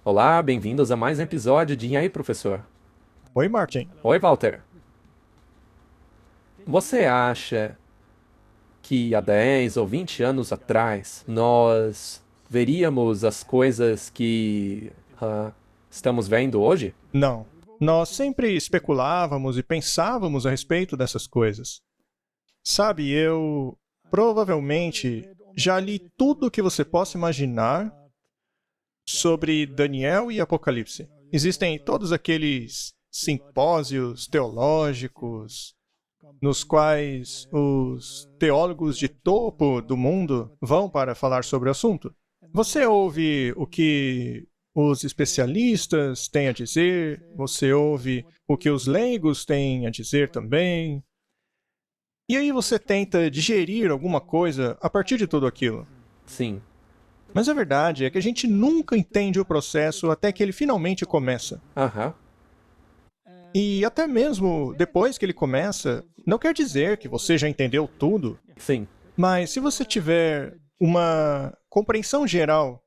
Olá, bem-vindos a mais um episódio de E aí, professor? Oi, Martin. Oi, Walter. Você acha que há 10 ou 20 anos atrás nós veríamos as coisas que estamos vendo hoje? Não. Nós sempre especulávamos e pensávamos a respeito dessas coisas. Sabe, eu provavelmente já li tudo o que você possa imaginar sobre Daniel e Apocalipse. Existem todos aqueles simpósios teológicos nos quais os teólogos de topo do mundo vão para falar sobre o assunto. Você ouve o que os especialistas têm a dizer, você ouve o que os leigos têm a dizer também. E aí você tenta digerir alguma coisa a partir de tudo aquilo. Sim. Mas a verdade é que a gente nunca entende o processo até que ele finalmente começa. Aham. E até mesmo depois que ele começa, não quer dizer que você já entendeu tudo, Sim. mas se você tiver uma compreensão geral,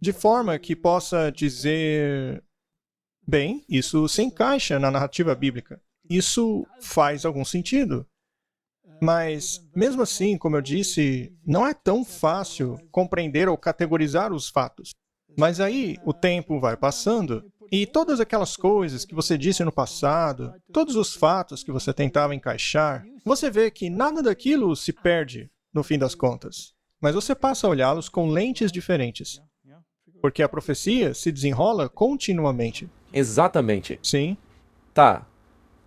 de forma que possa dizer, bem, isso se encaixa na narrativa bíblica. Isso faz algum sentido. Mas, mesmo assim, como eu disse, não é tão fácil compreender ou categorizar os fatos. Mas aí o tempo vai passando e todas aquelas coisas que você disse no passado, todos os fatos que você tentava encaixar, você vê que nada daquilo se perde no fim das contas. Mas você passa a olhá-los com lentes diferentes. Porque a profecia se desenrola continuamente. Exatamente. Sim, Tá.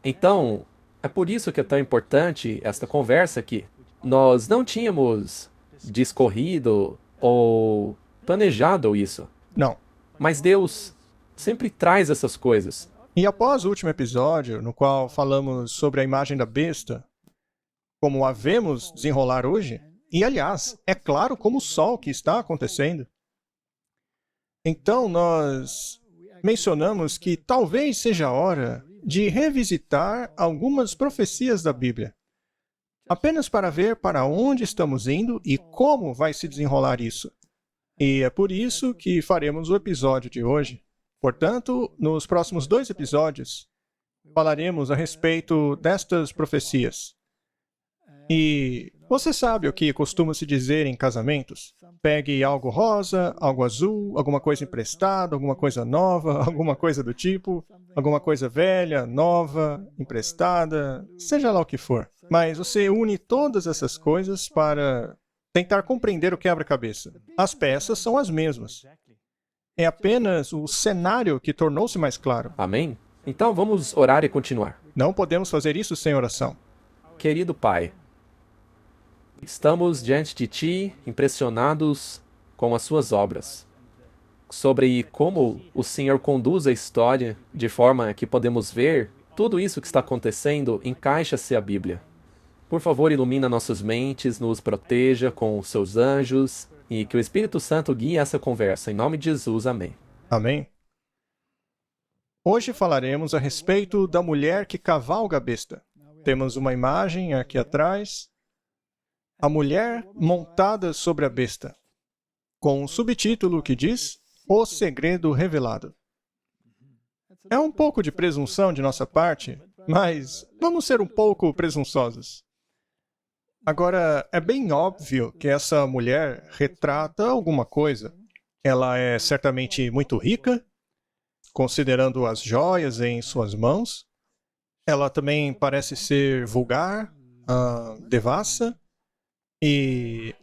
Então, é por isso que é tão importante esta conversa aqui. Nós não tínhamos discorrido ou planejado isso, não. mas Deus sempre traz essas coisas. E após o último episódio, no qual falamos sobre a imagem da besta, como a vemos desenrolar hoje, e aliás, é claro como o sol que está acontecendo. Então nós mencionamos que talvez seja a hora de revisitar algumas profecias da Bíblia, apenas para ver para onde estamos indo e como vai se desenrolar isso. E é por isso que faremos o episódio de hoje. Portanto, nos próximos 2 episódios, falaremos a respeito destas profecias. E você sabe o que costuma se dizer em casamentos? Pegue algo rosa, algo azul, alguma coisa emprestada, alguma coisa nova, alguma coisa do tipo, alguma coisa velha, nova, emprestada, seja lá o que for. Mas você une todas essas coisas para tentar compreender o quebra-cabeça. As peças são as mesmas. É apenas o cenário que tornou-se mais claro. Amém? Então vamos orar e continuar. Não podemos fazer isso sem oração. Querido Pai, estamos diante de Ti, impressionados com as Suas obras, sobre como o Senhor conduz a história de forma que podemos ver tudo isso que está acontecendo encaixa-se à Bíblia. Por favor, ilumina nossas mentes, nos proteja com os seus anjos e que o Espírito Santo guie essa conversa. Em nome de Jesus, amém. Amém? Hoje falaremos a respeito da mulher que cavalga a besta. Temos uma imagem aqui atrás. A mulher montada sobre a besta, com um subtítulo que diz O Segredo Revelado. É um pouco de presunção de nossa parte, mas vamos ser um pouco presunçosos. Agora, é bem óbvio que essa mulher retrata alguma coisa. Ela é certamente muito rica, considerando as joias em suas mãos. Ela também parece ser vulgar, devassa, e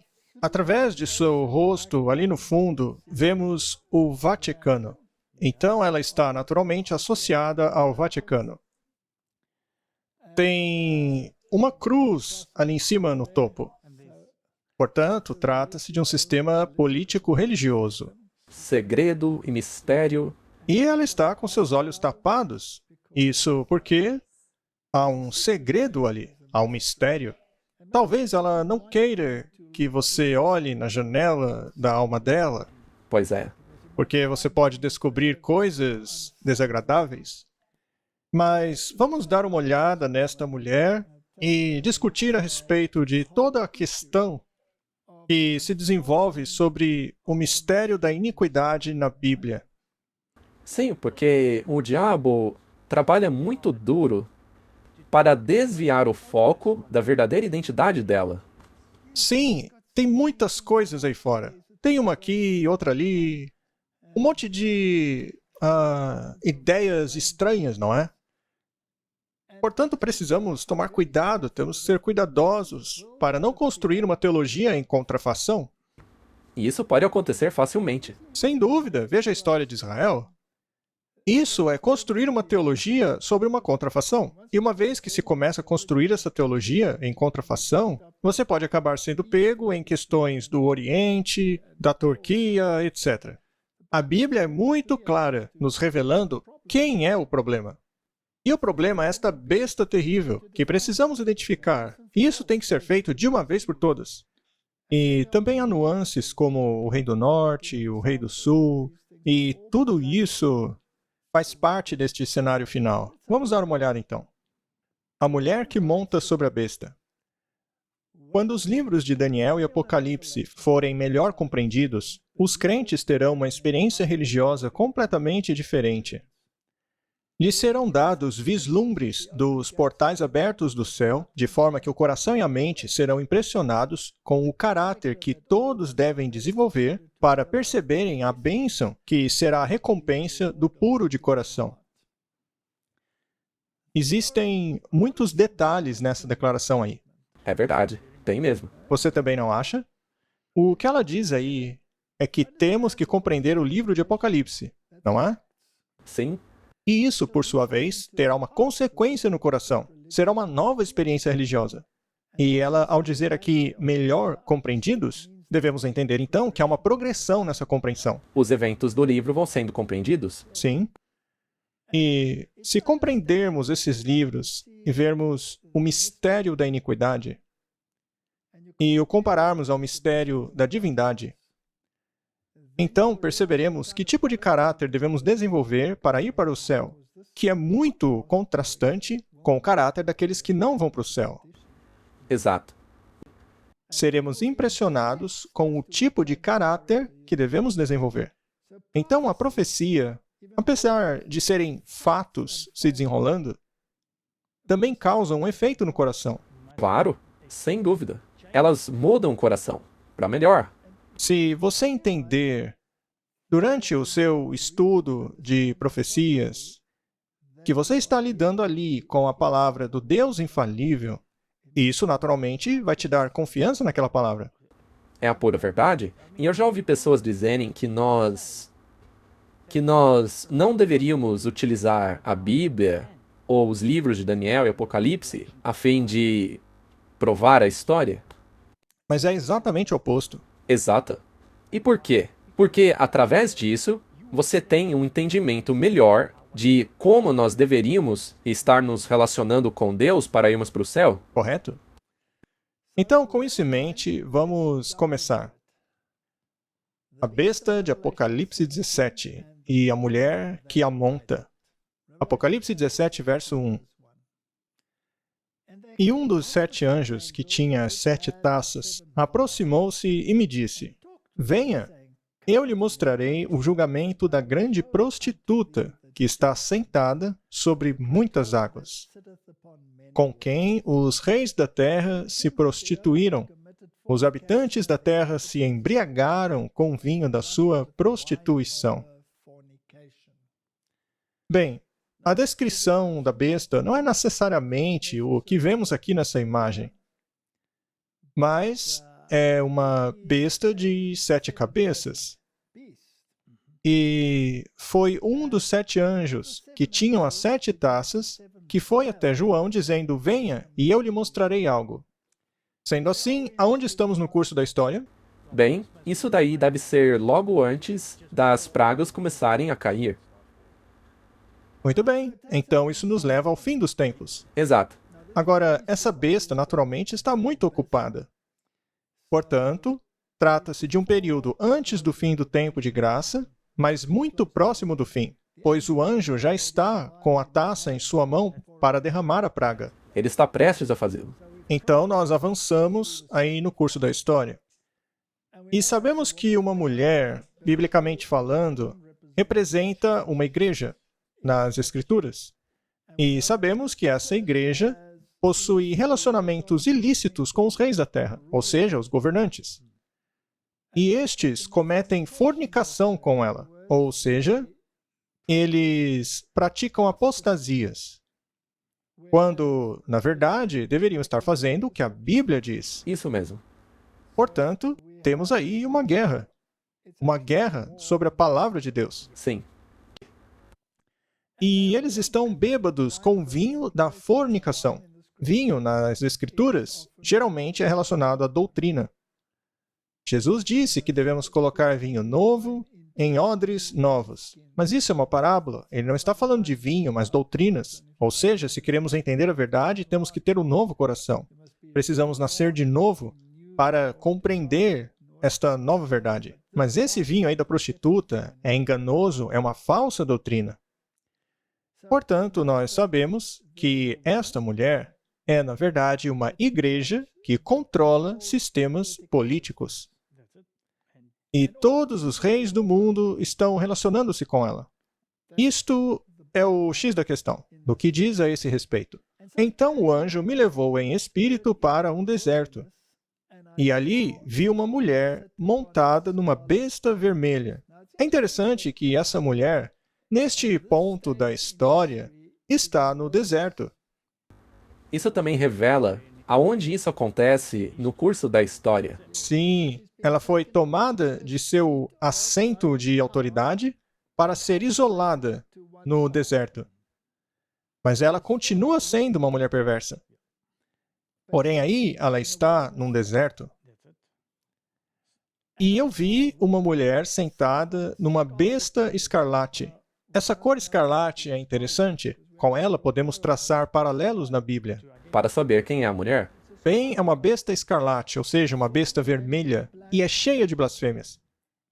através de seu rosto, ali no fundo, vemos o Vaticano. Então ela está naturalmente associada ao Vaticano. Tem uma cruz ali em cima no topo. Portanto, trata-se de um sistema político-religioso. Segredo e mistério. E ela está com seus olhos tapados. Isso porque há um segredo ali, há um mistério. Talvez ela não queira que você olhe na janela da alma dela, Pois é. porque você pode descobrir coisas desagradáveis. Mas vamos dar uma olhada nesta mulher e discutir a respeito de toda a questão que se desenvolve sobre o mistério da iniquidade na Bíblia. Sim, porque o diabo trabalha muito duro para desviar o foco da verdadeira identidade dela. Sim, tem muitas coisas aí fora. Tem uma aqui, outra ali, um monte de ideias estranhas, não é? Portanto, precisamos tomar cuidado, temos que ser cuidadosos para não construir uma teologia em contrafação. E isso pode acontecer facilmente. Sem dúvida, veja a história de Israel. Isso é construir uma teologia sobre uma contrafação. E uma vez que se começa a construir essa teologia em contrafação, você pode acabar sendo pego em questões do Oriente, da Turquia, etc. A Bíblia é muito clara, nos revelando quem é o problema. E o problema é esta besta terrível, que precisamos identificar. E isso tem que ser feito de uma vez por todas. E também há nuances como o Rei do Norte, o Rei do Sul, e tudo isso faz parte deste cenário final. Vamos dar uma olhada então. A mulher que monta sobre a besta. Quando os livros de Daniel e Apocalipse forem melhor compreendidos, os crentes terão uma experiência religiosa completamente diferente. Lhes serão dados vislumbres dos portais abertos do céu, de forma que o coração e a mente serão impressionados com o caráter que todos devem desenvolver para perceberem a bênção que será a recompensa do puro de coração. Existem muitos detalhes nessa declaração aí. É verdade, tem mesmo. Você também não acha? O que ela diz aí é que temos que compreender o livro de Apocalipse, não é? Sim, E isso, por sua vez, terá uma consequência no coração. Será uma nova experiência religiosa. E ela, ao dizer aqui melhor compreendidos, devemos entender então que há uma progressão nessa compreensão. os eventos do livro vão sendo compreendidos. Sim. E se compreendermos esses livros e vermos o mistério da iniquidade e o compararmos ao mistério da divindade, então perceberemos que tipo de caráter devemos desenvolver para ir para o céu, que é muito contrastante com o caráter daqueles que não vão para o céu. Exato. Seremos impressionados com o tipo de caráter que devemos desenvolver. Então, a profecia, apesar de serem fatos se desenrolando, também causam um efeito no coração. Claro, sem dúvida. Elas mudam o coração para melhor. Se você entender, durante o seu estudo de profecias, que você está lidando ali com a palavra do Deus infalível, isso naturalmente vai te dar confiança naquela palavra. É a pura verdade. E eu já ouvi pessoas dizerem que nós não deveríamos utilizar a Bíblia ou os livros de Daniel e Apocalipse a fim de provar a história. Mas é exatamente o oposto. Exata. E por quê? Porque através disso você tem um entendimento melhor de como nós deveríamos estar nos relacionando com Deus para irmos para o céu. Correto? Então, com isso em mente, vamos começar. A besta de Apocalipse 17 e a mulher que a monta. Apocalipse 17, verso 1. E um dos 7 anjos, que tinha as 7 taças, aproximou-se e me disse: Venha, eu lhe mostrarei o julgamento da grande prostituta, que está sentada sobre muitas águas, com quem os reis da terra se prostituíram. Os habitantes da terra se embriagaram com o vinho da sua prostituição. Bem, a descrição da besta não é necessariamente o que vemos aqui nessa imagem, mas é uma besta de 7 cabeças. E foi um dos 7 anjos que tinham as 7 taças que foi até João dizendo: Venha e eu lhe mostrarei algo. Sendo assim, aonde estamos no curso da história? Bem, isso daí deve ser logo antes das pragas começarem a cair. Muito bem, então isso nos leva ao fim dos tempos. Exato. Agora, essa besta naturalmente está muito ocupada. Portanto, trata-se de um período antes do fim do tempo de graça, mas muito próximo do fim, pois o anjo já está com a taça em sua mão para derramar a praga. Ele está prestes a fazê-lo. Então, nós avançamos aí no curso da história. E sabemos que uma mulher, biblicamente falando, representa uma igreja nas Escrituras. E sabemos que essa igreja possui relacionamentos ilícitos com os reis da terra, ou seja, os governantes. E estes cometem fornicação com ela, ou seja, eles praticam apostasias, quando, na verdade, deveriam estar fazendo o que a Bíblia diz. Isso mesmo. Portanto, temos aí uma guerra sobre a palavra de Deus. Sim. E eles estão bêbados com vinho da fornicação. Vinho, nas Escrituras, geralmente é relacionado à doutrina. Jesus disse que devemos colocar vinho novo em odres novos. Mas isso é uma parábola. Ele não está falando de vinho, mas doutrinas. Ou seja, se queremos entender a verdade, temos que ter um novo coração. Precisamos nascer de novo para compreender esta nova verdade. Mas esse vinho aí da prostituta é enganoso, é uma falsa doutrina. Portanto, nós sabemos que esta mulher é, na verdade, uma igreja que controla sistemas políticos. E todos os reis do mundo estão relacionando-se com ela. Isto é o X da questão, do que diz a esse respeito. Então o anjo me levou em espírito para um deserto. E ali vi uma mulher montada numa besta vermelha. É interessante que essa mulher, neste ponto da história, está no deserto. Isso também revela aonde isso acontece no curso da história. Sim, ela foi tomada de seu assento de autoridade para ser isolada no deserto. Mas ela continua sendo uma mulher perversa. Porém, aí ela está num deserto. E eu vi uma mulher sentada numa besta escarlate. Essa cor escarlate é interessante. Com ela podemos traçar paralelos na Bíblia. Para saber quem é a mulher? Bem, é uma besta escarlate, ou seja, uma besta vermelha, e é cheia de blasfêmias.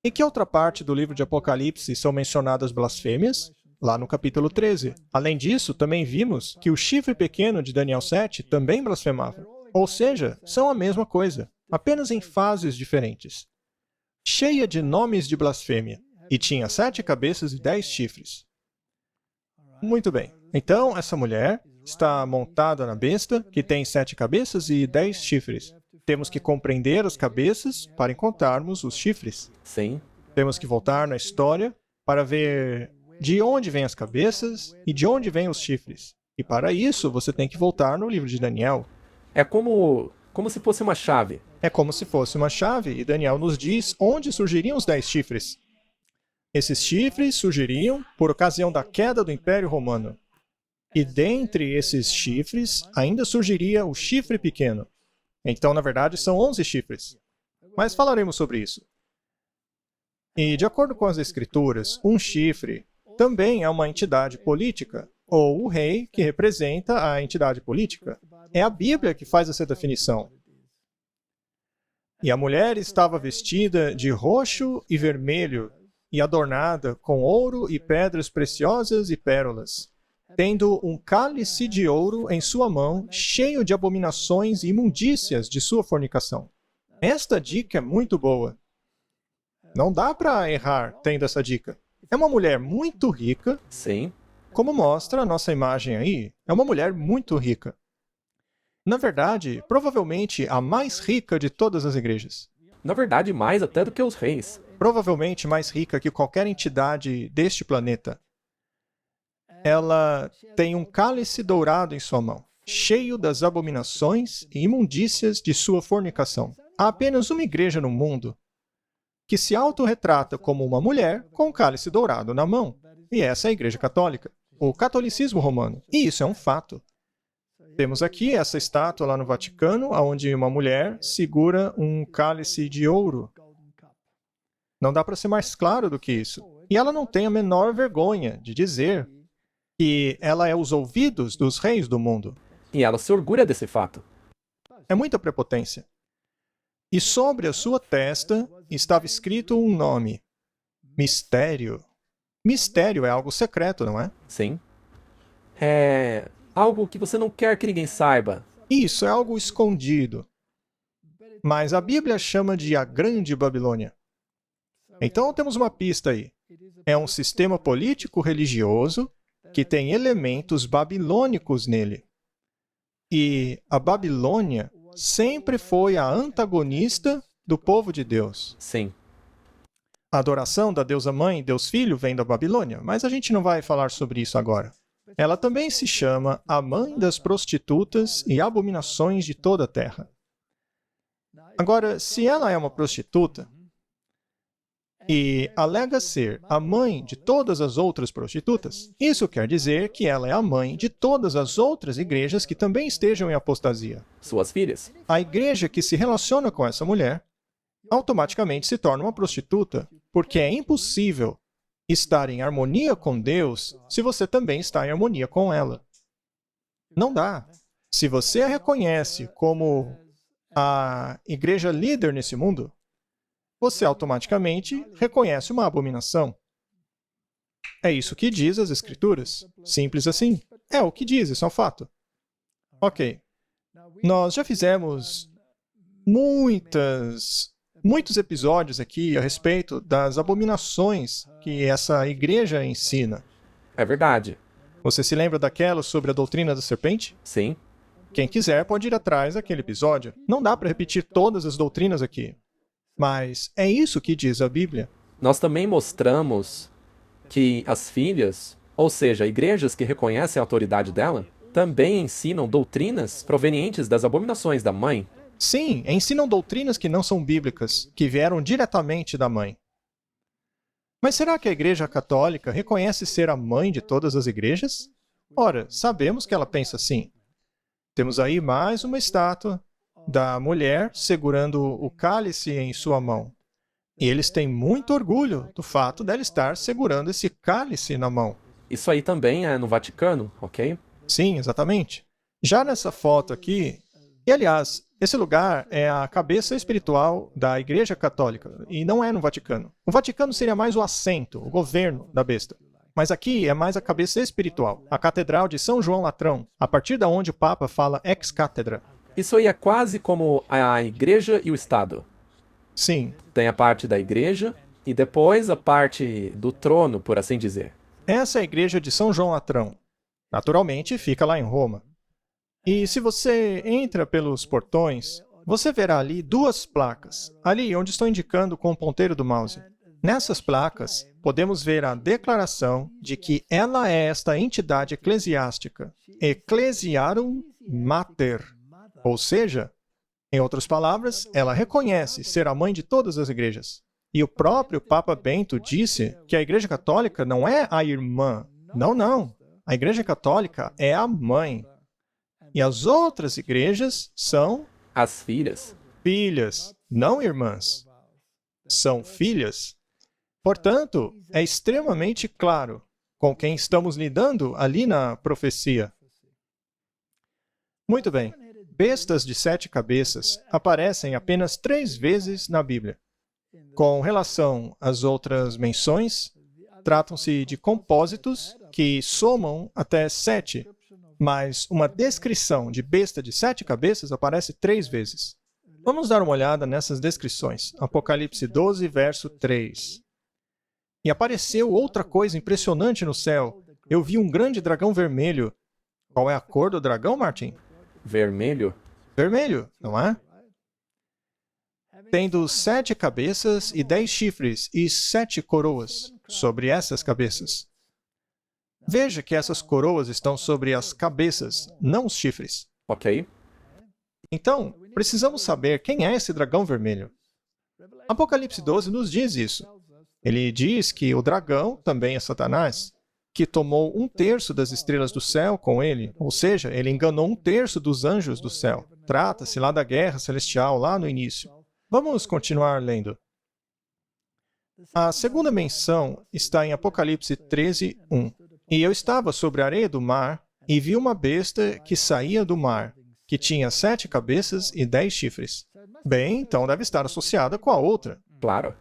Em que outra parte do livro de Apocalipse são mencionadas blasfêmias? Lá no capítulo 13. Além disso, também vimos que o chifre pequeno de Daniel 7 também blasfemava. Ou seja, são a mesma coisa, apenas em fases diferentes. Cheia de nomes de blasfêmia, e tinha 7 cabeças e 10 chifres. Muito bem. Então, essa mulher está montada na besta, que tem 7 cabeças e 10 chifres. Temos que compreender as cabeças para encontrarmos os chifres. Sim. Temos que voltar na história para ver de onde vêm as cabeças e de onde vêm os chifres. E para isso, você tem que voltar no livro de Daniel. É como se fosse uma chave. É como se fosse uma chave, e Daniel nos diz onde surgiriam os 10 chifres. Esses chifres surgiriam por ocasião da queda do Império Romano. E dentre esses chifres, ainda surgiria o chifre pequeno. Então, na verdade, são 11 chifres. Mas falaremos sobre isso. E, de acordo com as Escrituras, um chifre também é uma entidade política, ou o rei que representa a entidade política. É a Bíblia que faz essa definição. E a mulher estava vestida de roxo e vermelho, e adornada com ouro e pedras preciosas e pérolas, tendo um cálice de ouro em sua mão, cheio de abominações e imundícias de sua fornicação. Esta dica é muito boa. Não dá para errar tendo essa dica. É uma mulher muito rica. Sim. Como mostra a nossa imagem aí, é uma mulher muito rica. Na verdade, provavelmente a mais rica de todas as igrejas. Na verdade, mais até do que os reis. Provavelmente mais rica que qualquer entidade deste planeta. Ela tem um cálice dourado em sua mão, cheio das abominações e imundícias de sua fornicação. Há apenas uma igreja no mundo que se autorretrata como uma mulher com um cálice dourado na mão. E essa é a Igreja Católica, o catolicismo romano. E isso é um fato. Temos aqui essa estátua lá no Vaticano, onde uma mulher segura um cálice de ouro. Não dá para ser mais claro do que isso. E ela não tem a menor vergonha de dizer que ela é os ouvidos dos reis do mundo. E ela se orgulha desse fato. É muita prepotência. E sobre a sua testa estava escrito um nome: Mistério. Mistério é algo secreto, não é? Sim. É algo que você não quer que ninguém saiba. Isso é algo escondido. mas a Bíblia chama de a Grande Babilônia. Então temos uma pista aí. É um sistema político-religioso que tem elementos babilônicos nele. E a Babilônia sempre foi a antagonista do povo de Deus. Sim. A adoração da deusa mãe e Deus Filho vem da Babilônia, mas a gente não vai falar sobre isso agora. Ela também se chama a mãe das prostitutas e abominações de toda a terra. Agora, se ela é uma prostituta e alega ser a mãe de todas as outras prostitutas, isso quer dizer que ela é a mãe de todas as outras igrejas que também estejam em apostasia. Suas filhas. A igreja que se relaciona com essa mulher automaticamente se torna uma prostituta, porque é impossível estar em harmonia com Deus se você também está em harmonia com ela. Não dá. Se você a reconhece como a igreja líder nesse mundo, você automaticamente reconhece uma abominação. É isso que diz as Escrituras. Simples assim. É o que diz, isso é um fato. Ok. Nós já fizemos muitos episódios aqui a respeito das abominações que essa igreja ensina. É verdade. Você se lembra daquela sobre a doutrina da serpente? Sim. Quem quiser pode ir atrás daquele episódio. Não dá para repetir todas as doutrinas aqui. Mas é isso que diz a Bíblia. Nós também mostramos que as filhas, ou seja, igrejas que reconhecem a autoridade dela, também ensinam doutrinas provenientes das abominações da mãe. Sim, ensinam doutrinas que não são bíblicas, que vieram diretamente da mãe. Mas será que a Igreja Católica reconhece ser a mãe de todas as igrejas? Ora, sabemos que ela pensa assim. Temos aí mais uma estátua da mulher segurando o cálice em sua mão. E eles têm muito orgulho do fato dela estar segurando esse cálice na mão. Isso aí também é no Vaticano, ok? Sim, exatamente. Já nessa foto aqui, e aliás, esse lugar é a cabeça espiritual da Igreja Católica, e não é no Vaticano. O Vaticano seria mais o assento, o governo da besta. Mas aqui é mais a cabeça espiritual, a Catedral de São João Latrão, a partir da onde o Papa fala ex cathedra. Isso aí é quase como a igreja e o Estado. Sim. Tem a parte da igreja e depois a parte do trono, por assim dizer. Essa é a igreja de São João Latrão. Naturalmente, fica lá em Roma. E se você entra pelos portões, você verá ali duas placas, ali onde estou indicando com o ponteiro do mouse. Nessas placas, podemos ver a declaração de que ela é esta entidade eclesiástica, Ecclesiarum Mater. Ou seja, em outras palavras, ela reconhece ser a mãe de todas as igrejas. E o próprio Papa Bento disse que a Igreja Católica não é a irmã. Não, não. A Igreja Católica é a mãe. E as outras igrejas são As filhas. filhas, não irmãs. São filhas. Portanto, é extremamente claro com quem estamos lidando ali na profecia. Muito bem. Bestas de 7 cabeças aparecem apenas 3 vezes na Bíblia. Com relação às outras menções, tratam-se de compósitos que somam até 7, mas uma descrição de besta de 7 cabeças aparece 3 vezes. Vamos dar uma olhada nessas descrições. Apocalipse 12, verso 3. E apareceu outra coisa impressionante no céu. Eu vi um grande dragão vermelho. Qual é a cor do dragão, Martin? Vermelho. Vermelho, não é? Tendo 7 cabeças e 10 chifres e 7 coroas sobre essas cabeças. Veja que essas coroas estão sobre as cabeças, não os chifres. Ok. Então, precisamos saber quem é esse dragão vermelho. Apocalipse 12 nos diz isso. Ele diz que o dragão também é Satanás, que tomou 1/3 das estrelas do céu com ele, ou seja, ele enganou 1/3 dos anjos do céu. Trata-se lá da guerra celestial, lá no início. Vamos continuar lendo. A segunda menção está em Apocalipse 13, 1. E eu estava sobre a areia do mar, e vi uma besta que saía do mar, que tinha 7 cabeças e 10 chifres. Bem, então deve estar associada com a outra, Claro.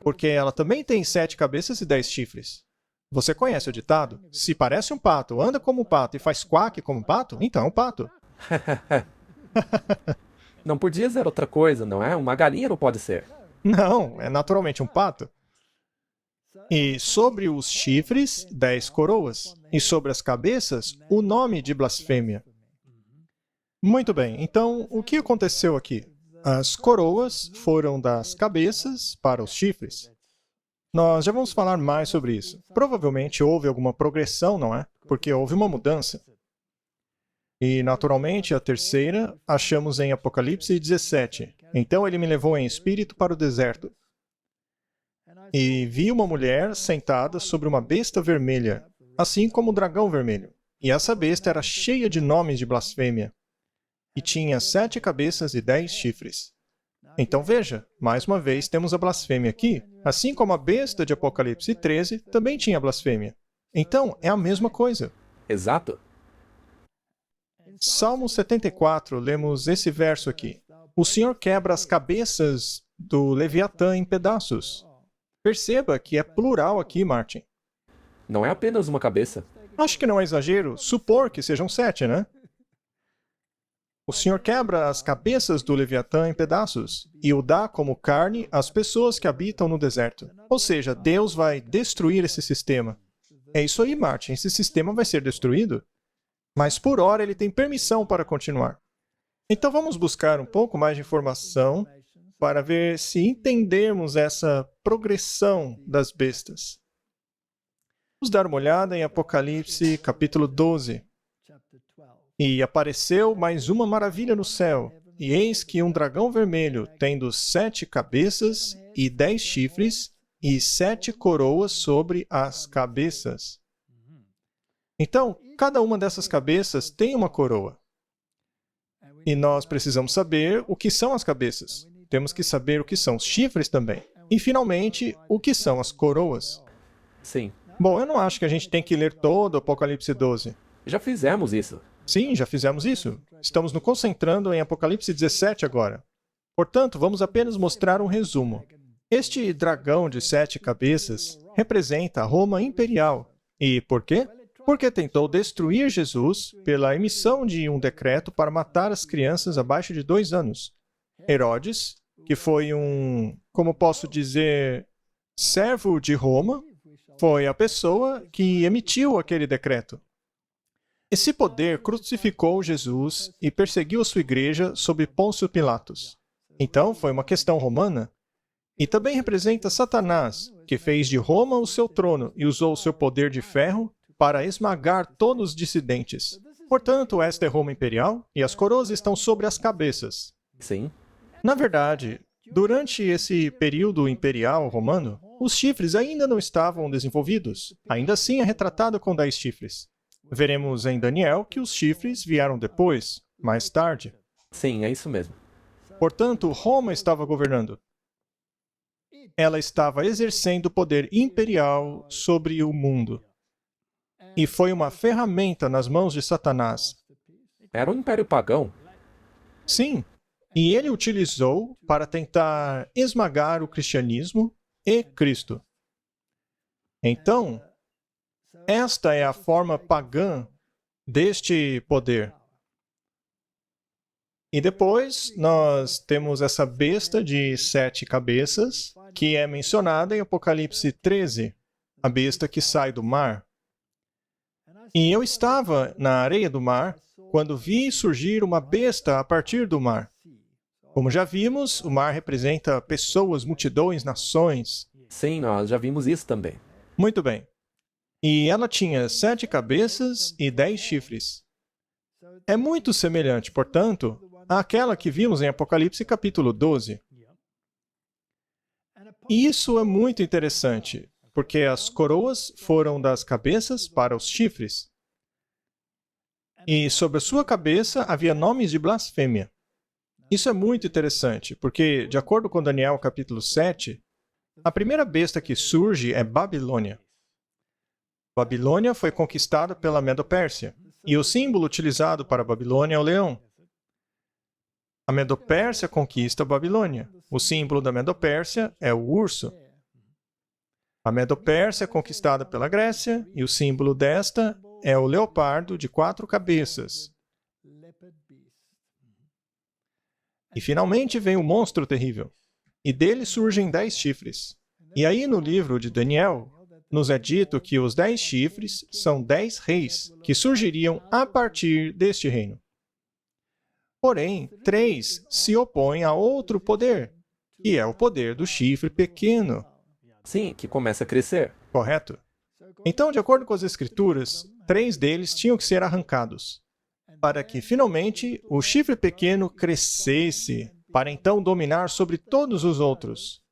porque ela também tem 7 cabeças e 10 chifres. Você conhece o ditado? Se parece um pato, anda como um pato e faz quack como um pato, então é um pato. Não podia ser outra coisa, não é? Uma galinha não pode ser. Não, é naturalmente um pato. E sobre os chifres, 10 coroas. E sobre as cabeças, o nome de blasfêmia. Muito bem, então o que aconteceu aqui? As coroas foram das cabeças para os chifres. Nós já vamos falar mais sobre isso. Provavelmente houve alguma progressão, não é? Porque houve uma mudança. E, naturalmente, a terceira achamos em Apocalipse 17. Então ele me levou em espírito para o deserto. E vi uma mulher sentada sobre uma besta vermelha, assim como o dragão vermelho. E essa besta era cheia de nomes de blasfêmia. E tinha 7 cabeças e 10 chifres. Então veja, mais uma vez temos a blasfêmia aqui, assim como a besta de Apocalipse 13 também tinha blasfêmia. Então, é a mesma coisa. Exato. Salmo 74, lemos esse verso aqui. O Senhor quebra as cabeças do Leviatã em pedaços. Perceba que é plural aqui, Martin. Não é apenas uma cabeça. Acho que não é exagero supor que sejam 7, né? O Senhor quebra as cabeças do Leviatã em pedaços e o dá como carne às pessoas que habitam no deserto. Ou seja, Deus vai destruir esse sistema. É isso aí, Martin. Esse sistema vai ser destruído. Mas por hora ele tem permissão para continuar. Então vamos buscar um pouco mais de informação para ver se entendemos essa progressão das bestas. Vamos dar uma olhada em Apocalipse capítulo 12. E apareceu mais uma maravilha no céu, e eis que um dragão vermelho, tendo 7 cabeças e 10 chifres, e 7 coroas sobre as cabeças. Então, cada uma dessas cabeças tem uma coroa. E nós precisamos saber o que são as cabeças. Temos que saber o que são os chifres também. E, finalmente, o que são as coroas. Sim. Bom, eu não acho que a gente tem que ler todo o Apocalipse 12. Já fizemos isso. Sim, já fizemos isso. Estamos nos concentrando em Apocalipse 17 agora. Portanto, vamos apenas mostrar um resumo. Este dragão de 7 cabeças representa a Roma imperial. E por quê? Porque tentou destruir Jesus pela emissão de um decreto para matar as crianças abaixo de 2 anos. Herodes, que foi como posso dizer, servo de Roma, foi a pessoa que emitiu aquele decreto. Esse poder crucificou Jesus e perseguiu a sua igreja sob Pôncio Pilatos. Então, foi uma questão romana. E também representa Satanás, que fez de Roma o seu trono e usou o seu poder de ferro para esmagar todos os dissidentes. Portanto, esta é Roma imperial e as coroas estão sobre as cabeças. Sim. Na verdade, durante esse período imperial romano, os chifres ainda não estavam desenvolvidos. Ainda assim, é retratado com 10 chifres. Veremos em Daniel que os chifres vieram depois, mais tarde. Sim, é isso mesmo. Portanto, Roma estava governando. Ela estava exercendo poder imperial sobre o mundo. E foi uma ferramenta nas mãos de Satanás. Era um império pagão. Sim, e ele utilizou para tentar esmagar o cristianismo e Cristo. Então, esta é a forma pagã deste poder. E depois nós temos essa besta de 7 cabeças, que é mencionada em Apocalipse 13, a besta que sai do mar. E eu estava na areia do mar quando vi surgir uma besta a partir do mar. Como já vimos, o mar representa pessoas, multidões, nações. Sim, nós já vimos isso também. Muito bem. E ela tinha 7 cabeças e 10 chifres. É muito semelhante, portanto, àquela que vimos em Apocalipse capítulo 12. E isso é muito interessante, porque as coroas foram das cabeças para os chifres. E sobre a sua cabeça havia nomes de blasfêmia. Isso é muito interessante, porque, de acordo com Daniel capítulo 7, a primeira besta que surge é Babilônia. Babilônia foi conquistada pela Medo-Pérsia, e o símbolo utilizado para Babilônia é o leão. A Medo-Pérsia conquista a Babilônia. O símbolo da Medo-Pérsia é o urso. A Medo-Pérsia é conquistada pela Grécia, e o símbolo desta é o leopardo de 4 cabeças. E finalmente vem o monstro terrível. E dele surgem 10 chifres. E aí no livro de Daniel, nos é dito que os 10 chifres são 10 reis que surgiriam a partir deste reino. Porém, 3 se opõem a outro poder, que é o poder do chifre pequeno, Sim, que começa a crescer. correto? Então, de acordo com as Escrituras, 3 deles tinham que ser arrancados, para que finalmente o chifre pequeno crescesse, para então dominar sobre todos os outros,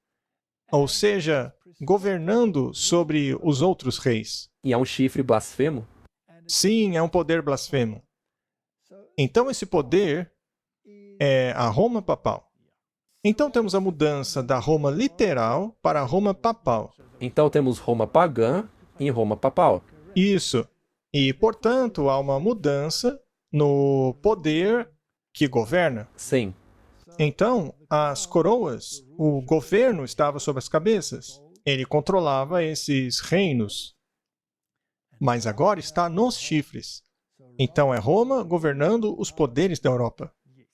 ou seja, governando sobre os outros reis. E é um chifre blasfemo? Sim, é um poder blasfemo. Então, esse poder é a Roma papal. Então, temos a mudança da Roma literal para a Roma papal. Então temos Roma pagã e Roma papal. Isso. E, portanto, há uma mudança no poder que governa. Sim, Então, as coroas, o governo estava sobre as cabeças. Ele controlava esses reinos. Mas agora está nos chifres. Então, é Roma governando os poderes da Europa.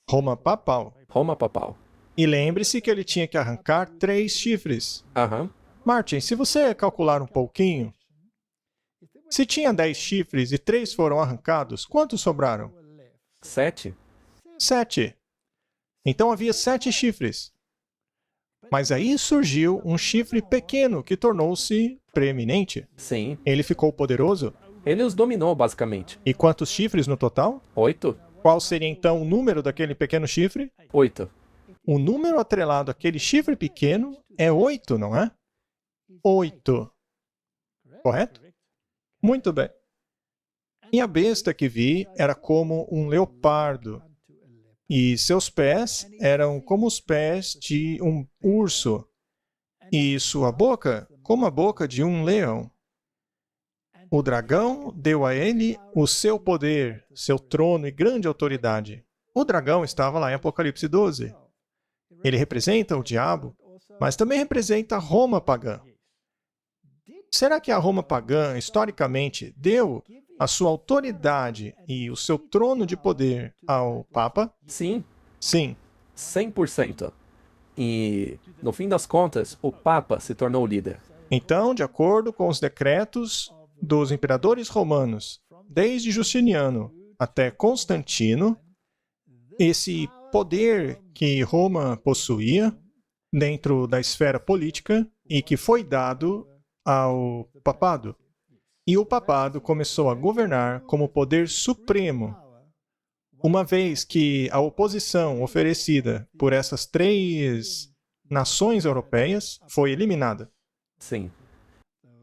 Roma papal. Roma papal. E lembre-se que ele tinha que arrancar 3 chifres. Aham. Martin, se você calcular um pouquinho, se tinha 10 chifres e 3 foram arrancados, quantos sobraram? 7? 7. Então havia 7 chifres. Mas aí surgiu um chifre pequeno que tornou-se preeminente. Sim. Ele ficou poderoso. Ele os dominou, basicamente. E quantos chifres no total? 8? Qual seria então o número daquele pequeno chifre? 8. O número atrelado àquele chifre pequeno é 8, não é? 8. Correto? Muito bem. E a besta que vi era como um leopardo, e seus pés eram como os pés de um urso, e sua boca como a boca de um leão. O dragão deu a ele o seu poder, seu trono e grande autoridade. O dragão estava lá em Apocalipse 12. Ele representa o diabo, mas também representa Roma pagã. Será que a Roma pagã, historicamente, deu a sua autoridade e o seu trono de poder ao Papa? Sim, Sim. 100%. E, no fim das contas, o Papa se tornou o líder. Então, de acordo com os decretos dos imperadores romanos, desde Justiniano até Constantino, esse poder que Roma possuía dentro da esfera política e que foi dado ao papado. E o papado começou a governar como poder supremo, uma vez que a oposição oferecida por essas 3 nações europeias foi eliminada. Sim.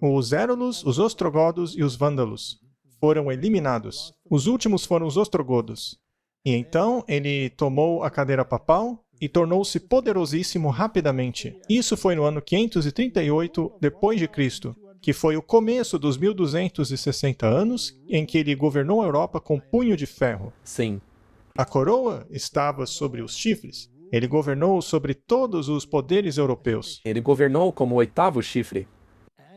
Os Érulos, os Ostrogodos e os Vândalos foram eliminados. Os últimos foram os Ostrogodos. E então ele tomou a cadeira papal e tornou-se poderosíssimo rapidamente. Isso foi no ano 538 depois de Cristo, que foi o começo dos 1260 anos em que ele governou a Europa com punho de ferro. Sim. A coroa estava sobre os chifres. Ele governou sobre todos os poderes europeus. Ele governou como o 8º chifre.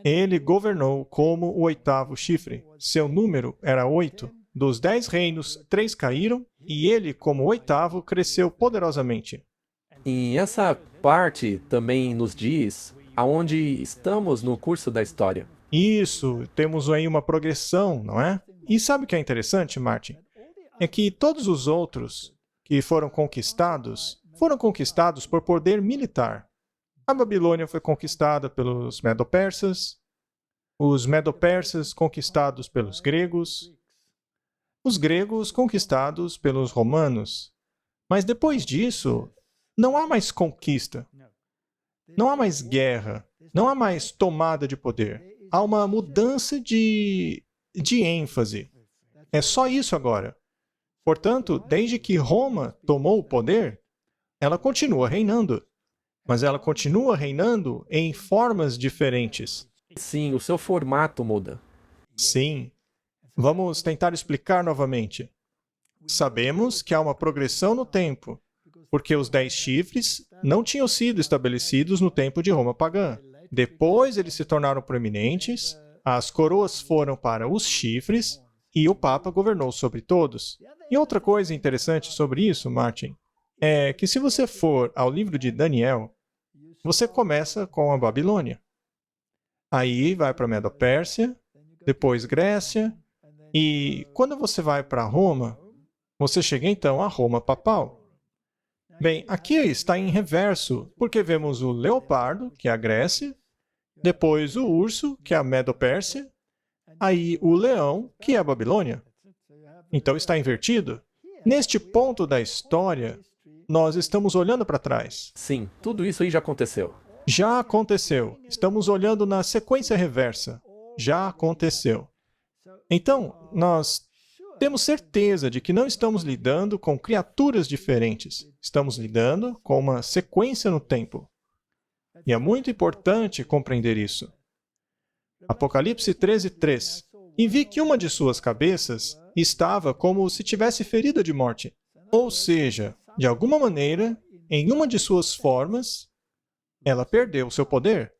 Ele governou como o 8º chifre. Seu número era 8. Dos 10 reinos, 3 caíram, e ele, como 8º, cresceu poderosamente. E essa parte também nos diz aonde estamos no curso da história. Isso, temos aí uma progressão, não é? E sabe o que é interessante, Martin? É que todos os outros que foram conquistados por poder militar. A Babilônia foi conquistada pelos Medo-Persas, os Medo-Persas conquistados pelos gregos, os gregos conquistados pelos romanos. Mas depois disso, não há mais conquista, não há mais guerra, não há mais tomada de poder. Há uma mudança de ênfase. É só isso agora. Portanto, desde que Roma tomou o poder, ela continua reinando. Mas ela continua reinando em formas diferentes. Sim, o seu formato muda. Sim. Vamos tentar explicar novamente. Sabemos que há uma progressão no tempo, porque os 10 chifres não tinham sido estabelecidos no tempo de Roma pagã. Depois eles se tornaram proeminentes, as coroas foram para os chifres e o Papa governou sobre todos. E outra coisa interessante sobre isso, Martin, é que se você for ao livro de Daniel, você começa com a Babilônia. Aí vai para a Medo-Pérsia, depois Grécia, e quando você vai para Roma, você chega então a Roma papal. Bem, aqui está em reverso, porque vemos o leopardo, que é a Grécia, depois o urso, que é a Medo-Pérsia, aí o leão, que é a Babilônia. Então está invertido. Neste ponto da história, nós estamos olhando para trás. Sim, tudo isso aí já aconteceu. Já aconteceu. Estamos olhando na sequência reversa. Já aconteceu. Então, nós temos certeza de que não estamos lidando com criaturas diferentes. Estamos lidando com uma sequência no tempo. E é muito importante compreender isso. Apocalipse 13:3. E vi que uma de suas cabeças estava como se tivesse ferida de morte. Ou seja, de alguma maneira, em uma de suas formas, ela perdeu seu poder.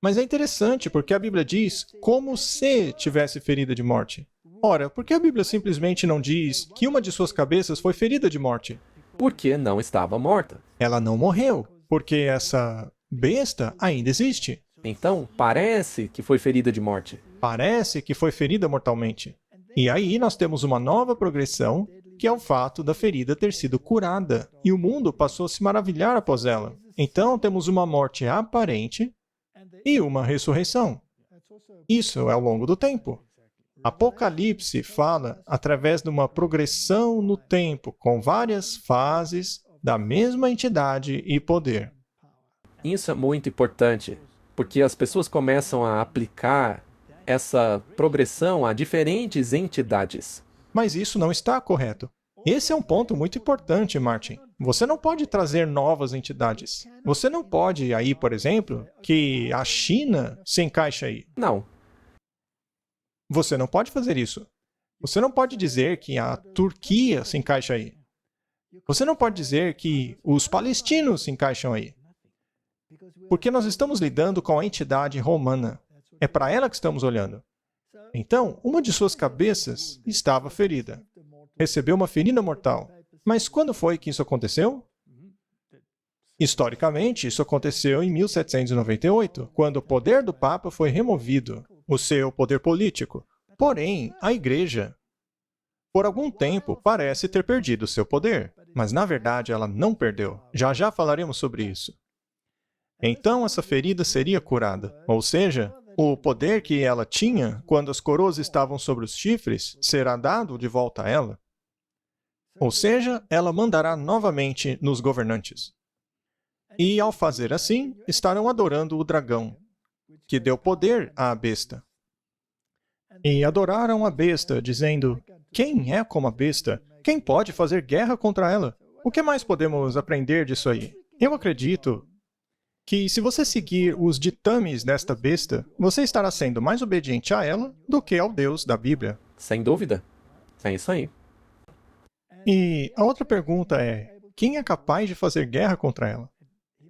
Mas é interessante porque a Bíblia diz como se tivesse ferida de morte. Ora, por que a Bíblia simplesmente não diz que uma de suas cabeças foi ferida de morte? Porque não estava morta. Ela não morreu, porque essa besta ainda existe. Então, parece que foi ferida de morte. Parece que foi ferida mortalmente. E aí nós temos uma nova progressão, que é o fato da ferida ter sido curada, e o mundo passou a se maravilhar após ela. Então temos uma morte aparente e uma ressurreição. Isso é ao longo do tempo. Apocalipse fala através de uma progressão no tempo, com várias fases da mesma entidade e poder. Isso é muito importante, porque as pessoas começam a aplicar essa progressão a diferentes entidades. Mas isso não está correto. Esse é um ponto muito importante, Martin. Você não pode trazer novas entidades. Você não pode aí, por exemplo, que a China se encaixe aí. Não. Você não pode fazer isso. Você não pode dizer que a Turquia se encaixa aí. Você não pode dizer que os palestinos se encaixam aí. Porque nós estamos lidando com a entidade romana. É para ela que estamos olhando. Então, uma de suas cabeças estava ferida. Recebeu uma ferida mortal. Mas quando foi que isso aconteceu? Historicamente, isso aconteceu em 1798, quando o poder do Papa foi removido, o seu poder político. Porém, a Igreja, por algum tempo, parece ter perdido seu poder. Mas, na verdade, ela não perdeu. Já já falaremos sobre isso. Então, essa ferida seria curada. Ou seja, o poder que ela tinha quando as coroas estavam sobre os chifres será dado de volta a ela. Ou seja, ela mandará novamente nos governantes. E, ao fazer assim, estarão adorando o dragão, que deu poder à besta. E adoraram a besta, dizendo: quem é como a besta? Quem pode fazer guerra contra ela? O que mais podemos aprender disso aí? Eu acredito que, se você seguir os ditames desta besta, você estará sendo mais obediente a ela do que ao Deus da Bíblia. Sem dúvida. É isso aí. E a outra pergunta é: quem é capaz de fazer guerra contra ela?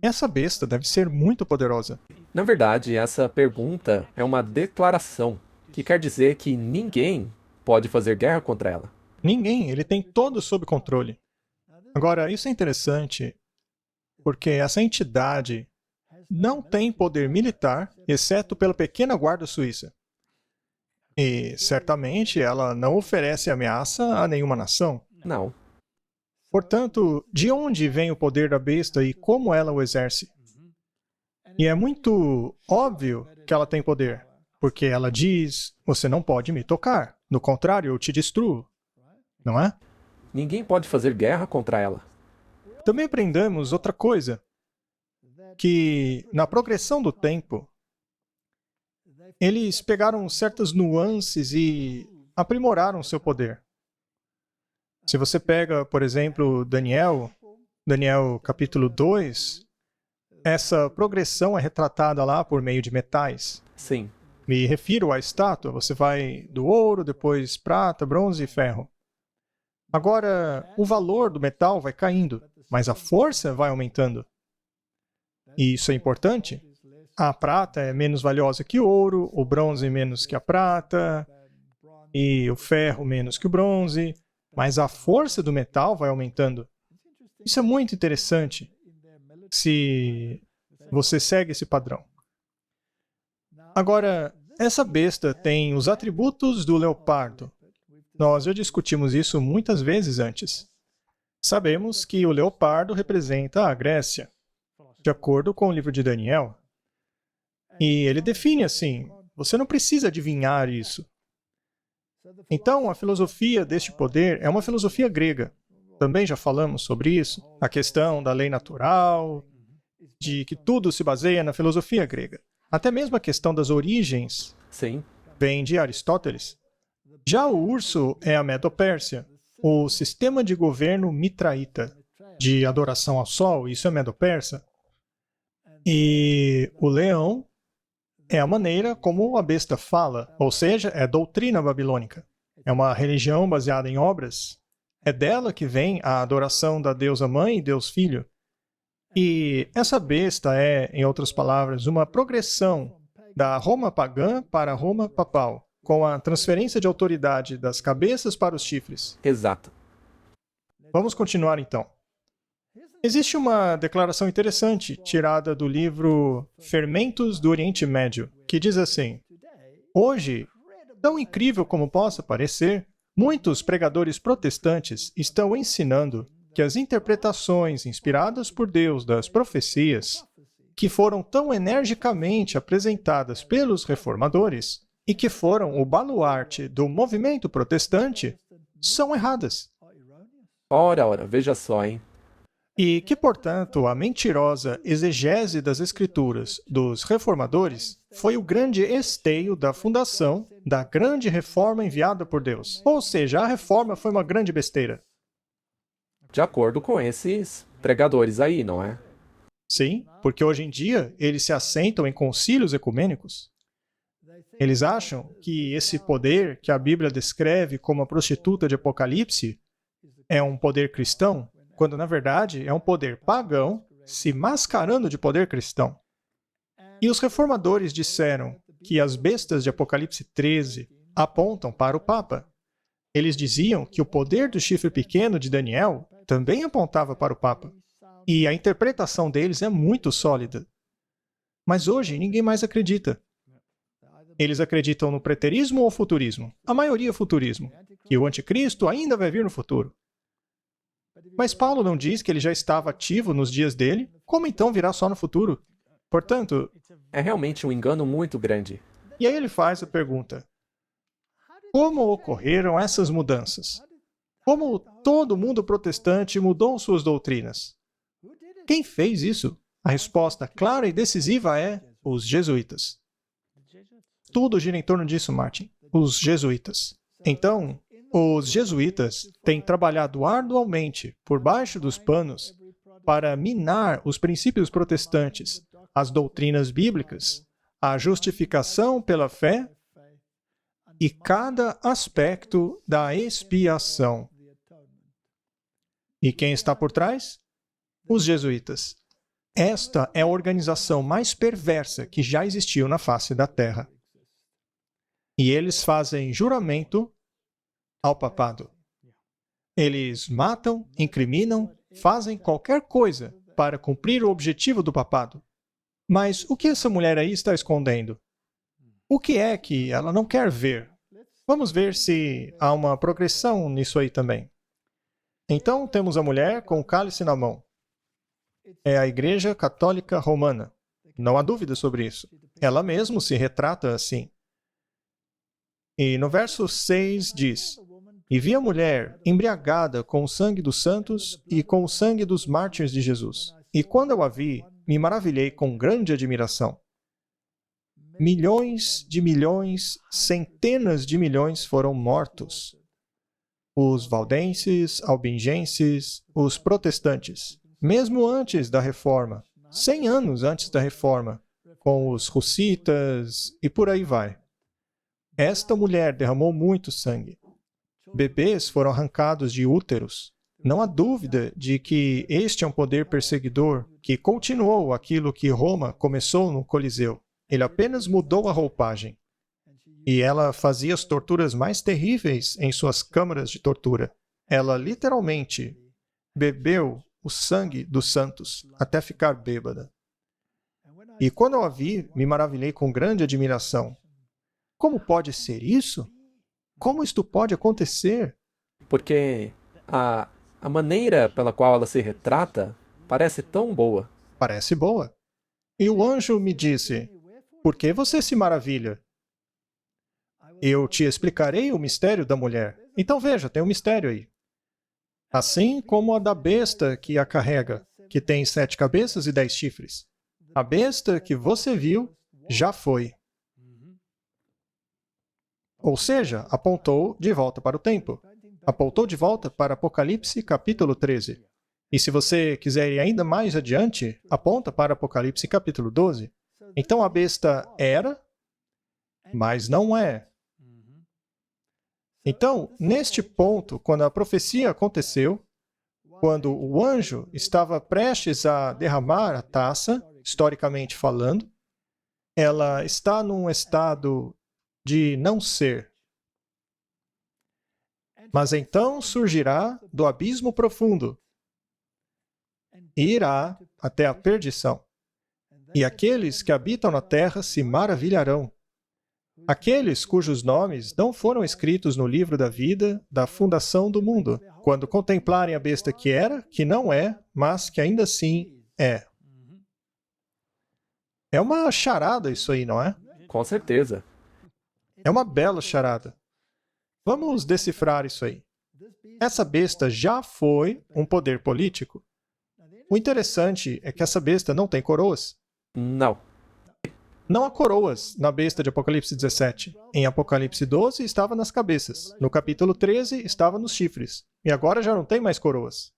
Essa besta deve ser muito poderosa. Na verdade, essa pergunta é uma declaração, que quer dizer que ninguém pode fazer guerra contra ela. Ninguém, ele tem todo sob controle. Agora, isso é interessante, porque essa entidade não tem poder militar, exceto pela pequena guarda suíça. E, certamente, ela não oferece ameaça a nenhuma nação. Não. Portanto, de onde vem o poder da besta e como ela o exerce? E é muito óbvio que ela tem poder, porque ela diz: você não pode me tocar, do contrário, eu te destruo. Não é? Ninguém pode fazer guerra contra ela. Também aprendemos outra coisa, que na progressão do tempo, eles pegaram certas nuances e aprimoraram seu poder. Se você pega, por exemplo, Daniel capítulo 2, essa progressão é retratada lá por meio de metais. Sim. Me refiro à estátua, você vai do ouro, depois prata, bronze e ferro. Agora, o valor do metal vai caindo, mas a força vai aumentando. E isso é importante. A prata é menos valiosa que o ouro, o bronze menos que a prata, e o ferro menos que o bronze. Mas a força do metal vai aumentando. Isso é muito interessante se você segue esse padrão. Agora, essa besta tem os atributos do leopardo. Nós já discutimos isso muitas vezes antes. Sabemos que o leopardo representa a Grécia, de acordo com o livro de Daniel. E ele define assim, você não precisa adivinhar isso. Então, a filosofia deste poder é uma filosofia grega. Também já falamos sobre isso. A questão da lei natural, de que tudo se baseia na filosofia grega. Até mesmo a questão das origens Sim. vem de Aristóteles. Já o urso é a Medo-Pérsia, o sistema de governo mitraíta, de adoração ao sol, isso é Medo-Persa. E o leão é a maneira como a besta fala, ou seja, é doutrina babilônica. É uma religião baseada em obras. É dela que vem a adoração da deusa mãe e Deus filho. E essa besta é, em outras palavras, uma progressão da Roma pagã para a Roma papal, com a transferência de autoridade das cabeças para os chifres. Exato. Vamos continuar então. Existe uma declaração interessante tirada do livro Fermentos do Oriente Médio, que diz assim: hoje, tão incrível como possa parecer, muitos pregadores protestantes estão ensinando que as interpretações inspiradas por Deus das profecias, que foram tão energicamente apresentadas pelos reformadores e que foram o baluarte do movimento protestante, são erradas. Ora, veja só, hein? E que, portanto, a mentirosa exegese das Escrituras dos reformadores foi o grande esteio da fundação da grande reforma enviada por Deus. Ou seja, a reforma foi uma grande besteira. De acordo com esses pregadores aí, não é? Sim, porque hoje em dia eles se assentam em concílios ecumênicos. Eles acham que esse poder que a Bíblia descreve como a prostituta de Apocalipse é um poder cristão, quando na verdade é um poder pagão se mascarando de poder cristão. E os reformadores disseram que as bestas de Apocalipse 13 apontam para o Papa. Eles diziam que o poder do chifre pequeno de Daniel também apontava para o Papa. E a interpretação deles é muito sólida. Mas hoje ninguém mais acredita. Eles acreditam no preterismo ou futurismo? A maioria futurismo, que o anticristo ainda vai vir no futuro. Mas Paulo não diz que ele já estava ativo nos dias dele, como então virá só no futuro? Portanto, É realmente um engano muito grande. e aí ele faz a pergunta: como ocorreram essas mudanças? Como todo mundo protestante mudou suas doutrinas? Quem fez isso? A resposta clara e decisiva é os jesuítas. Tudo gira em torno disso, Martin. Os jesuítas. Então, os jesuítas têm trabalhado arduamente por baixo dos panos para minar os princípios protestantes, as doutrinas bíblicas, a justificação pela fé e cada aspecto da expiação. E quem está por trás? Os jesuítas. Esta é a organização mais perversa que já existiu na face da Terra. E eles fazem juramento ao papado. Eles matam, incriminam, fazem qualquer coisa para cumprir o objetivo do papado. Mas o que essa mulher aí está escondendo? O que é que ela não quer ver? Vamos ver se há uma progressão nisso aí também. Então, temos a mulher com o cálice na mão. É a Igreja Católica Romana. Não há dúvida sobre isso. Ela mesma se retrata assim. E no verso 6 diz: e vi a mulher embriagada com o sangue dos santos e com o sangue dos mártires de Jesus. E quando eu a vi, me maravilhei com grande admiração. Milhões de milhões, centenas de milhões foram mortos. Os valdenses, albingenses, os protestantes, mesmo antes da Reforma, 100 anos antes da Reforma, com os hussitas e por aí vai. Esta mulher derramou muito sangue. Bebês foram arrancados de úteros. Não há dúvida de que este é um poder perseguidor que continuou aquilo que Roma começou no Coliseu. Ele apenas mudou a roupagem. E ela fazia as torturas mais terríveis em suas câmaras de tortura. Ela literalmente bebeu o sangue dos santos, até ficar bêbada. E quando eu a vi, me maravilhei com grande admiração. Como pode ser isso? Como isto pode acontecer? Porque a maneira pela qual ela se retrata parece tão boa. Parece boa. E o anjo me disse, por que você se maravilha? Eu te explicarei o mistério da mulher. Então veja, tem um mistério aí. Assim como a da besta que a carrega, que tem 7 cabeças e 10 chifres. A besta que você viu já foi. Ou seja, apontou de volta para o tempo. Apontou de volta para Apocalipse capítulo 13. E se você quiser ir ainda mais adiante, aponta para Apocalipse capítulo 12. Então a besta era, mas não é. Então, neste ponto, quando a profecia aconteceu, quando o anjo estava prestes a derramar a taça, historicamente falando, ela está num estado de não ser. Mas então surgirá do abismo profundo e irá até a perdição. E aqueles que habitam na terra se maravilharão. Aqueles cujos nomes não foram escritos no livro da vida da fundação do mundo, quando contemplarem a besta que era, que não é, mas que ainda assim é. É uma charada isso aí, não é? Com certeza. É uma bela charada. Vamos decifrar isso aí. Essa besta já foi um poder político. O interessante é que essa besta não tem coroas. Não. Não há coroas na besta de Apocalipse 17. Em Apocalipse 12 estava nas cabeças. No capítulo 13 estava nos chifres. E agora já não tem mais coroas.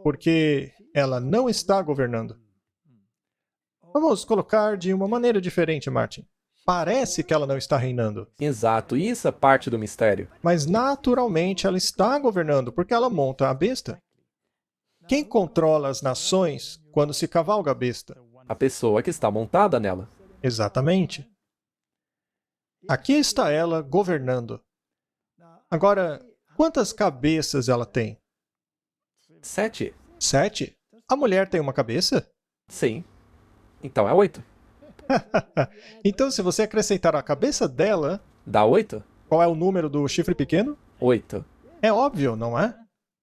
Porque ela não está governando. Vamos colocar de uma maneira diferente, Martin. Parece que ela não está reinando. Exato, isso é parte do mistério. Mas naturalmente ela está governando, porque ela monta a besta. Quem controla as nações quando se cavalga a besta? A pessoa que está montada nela. Exatamente. Aqui está ela governando. Agora, quantas cabeças ela tem? 7? 7? A mulher tem uma cabeça? Sim. Então é 8. Então, se você acrescentar a cabeça dela, Dá 8? qual é o número do chifre pequeno? 8. É óbvio, não é?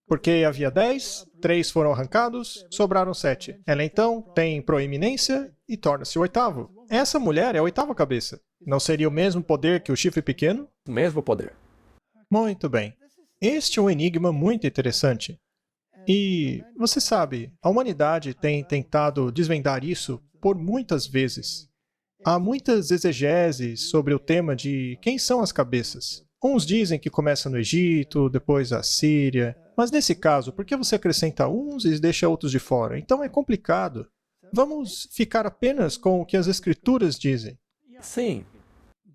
Porque havia 10, 3 foram arrancados, sobraram 7. Ela então tem proeminência e torna-se o oitavo. Essa mulher é a oitava cabeça. Não seria o mesmo poder que o chifre pequeno? O mesmo poder. Muito bem. Este é um enigma muito interessante. E, você sabe, a humanidade tem tentado desvendar isso por muitas vezes. Há muitas exegeses sobre o tema de quem são as cabeças. Uns dizem que começa no Egito, depois a Síria. Mas nesse caso, por que você acrescenta uns e deixa outros de fora? Então é complicado. Vamos ficar apenas com o que as Escrituras dizem. Sim.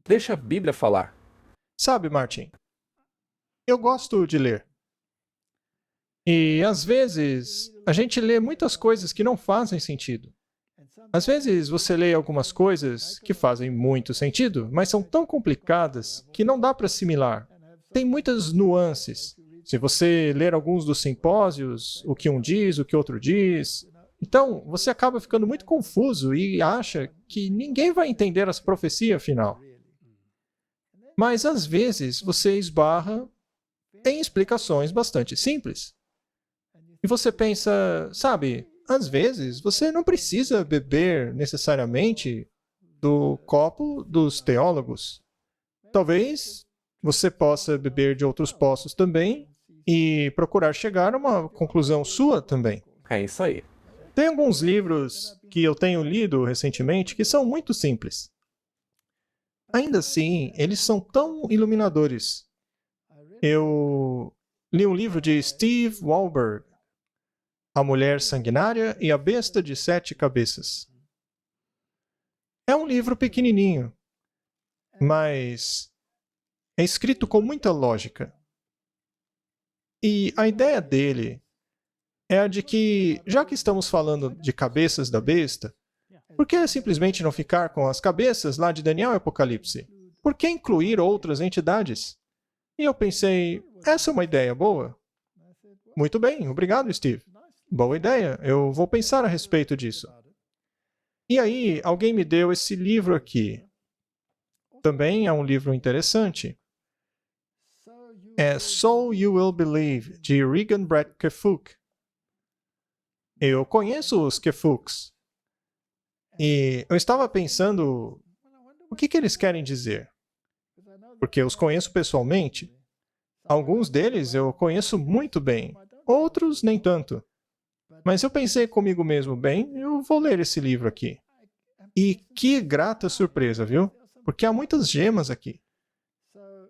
Deixa a Bíblia falar. Sabe, Martin, eu gosto de ler. E, às vezes, a gente lê muitas coisas que não fazem sentido. Às vezes, você lê algumas coisas que fazem muito sentido, mas são tão complicadas que não dá para assimilar. Tem muitas nuances. Se você ler alguns dos simpósios, o que um diz, o que outro diz, então você acaba ficando muito confuso e acha que ninguém vai entender essa profecia final. Mas, às vezes, você esbarra em explicações bastante simples. E você pensa, sabe, às vezes você não precisa beber necessariamente do copo dos teólogos. Talvez você possa beber de outros poços também e procurar chegar a uma conclusão sua também. É isso aí. Tem alguns livros que eu tenho lido recentemente que são muito simples. Ainda assim, eles são tão iluminadores. Eu li um livro de Steve Wallberg, A Mulher Sanguinária e a Besta de 7 Cabeças. É um livro pequenininho, mas é escrito com muita lógica. E a ideia dele é a de que, já que estamos falando de cabeças da besta, por que simplesmente não ficar com as cabeças lá de Daniel e Apocalipse? Por que incluir outras entidades? E eu pensei, essa é uma ideia boa. Muito bem, obrigado, Steve. Boa ideia, eu vou pensar a respeito disso. E aí, alguém me deu esse livro aqui. Também é um livro interessante. É So You Will Believe, de Regan Brett Kefook. Eu conheço os Kefuks. E eu estava pensando, o que eles querem dizer? Porque eu os conheço pessoalmente. Alguns deles eu conheço muito bem, outros nem tanto. Mas eu pensei comigo mesmo, bem, eu vou ler esse livro aqui. E que grata surpresa, viu? Porque há muitas gemas aqui.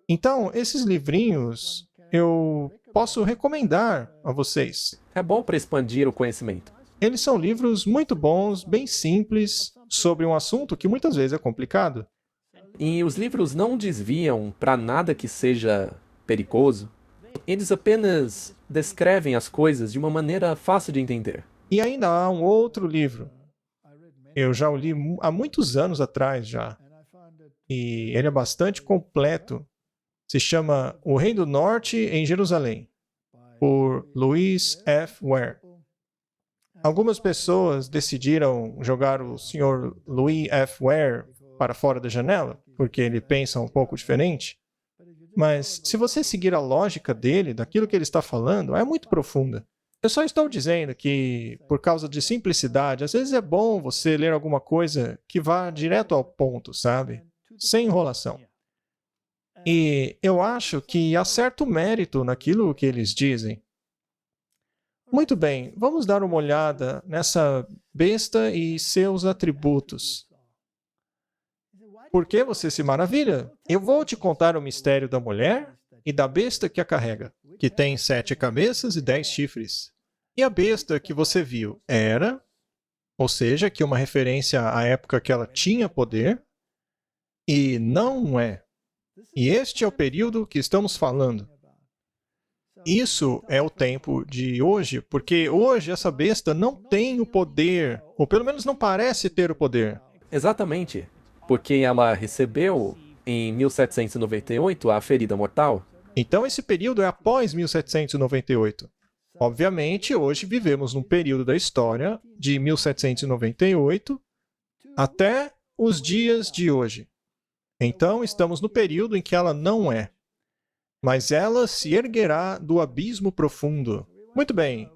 Então, esses livrinhos eu posso recomendar a vocês. É bom para expandir o conhecimento. Eles são livros muito bons, bem simples, sobre um assunto que muitas vezes é complicado. E os livros não desviam para nada que seja perigoso. Eles apenas descrevem as coisas de uma maneira fácil de entender. E ainda há um outro livro. Eu já o li há muitos anos atrás já. E ele é bastante completo. Se chama O Rei do Norte em Jerusalém, por Louis F. Ware. Algumas pessoas decidiram jogar o Sr. Louis F. Ware para fora da janela, porque ele pensa um pouco diferente. Mas se você seguir a lógica dele, daquilo que ele está falando, é muito profunda. Eu só estou dizendo que, por causa de simplicidade, às vezes é bom você ler alguma coisa que vá direto ao ponto, sabe? Sem enrolação. E eu acho que há certo mérito naquilo que eles dizem. Muito bem, vamos dar uma olhada nessa besta e seus atributos. Por que você se maravilha? Eu vou te contar o mistério da mulher e da besta que a carrega, que tem 7 cabeças e 10 chifres. E a besta que você viu era, ou seja, que uma referência à época que ela tinha poder, e não é. E este é o período que estamos falando. Isso é o tempo de hoje, porque hoje essa besta não tem o poder, ou pelo menos não parece ter o poder. Exatamente, porque ela recebeu, em 1798, a ferida mortal. Então esse período é após 1798. Obviamente, hoje vivemos num período da história de 1798 até os dias de hoje. Então, estamos no período em que ela não é. Mas ela se erguerá do abismo profundo. Muito bem.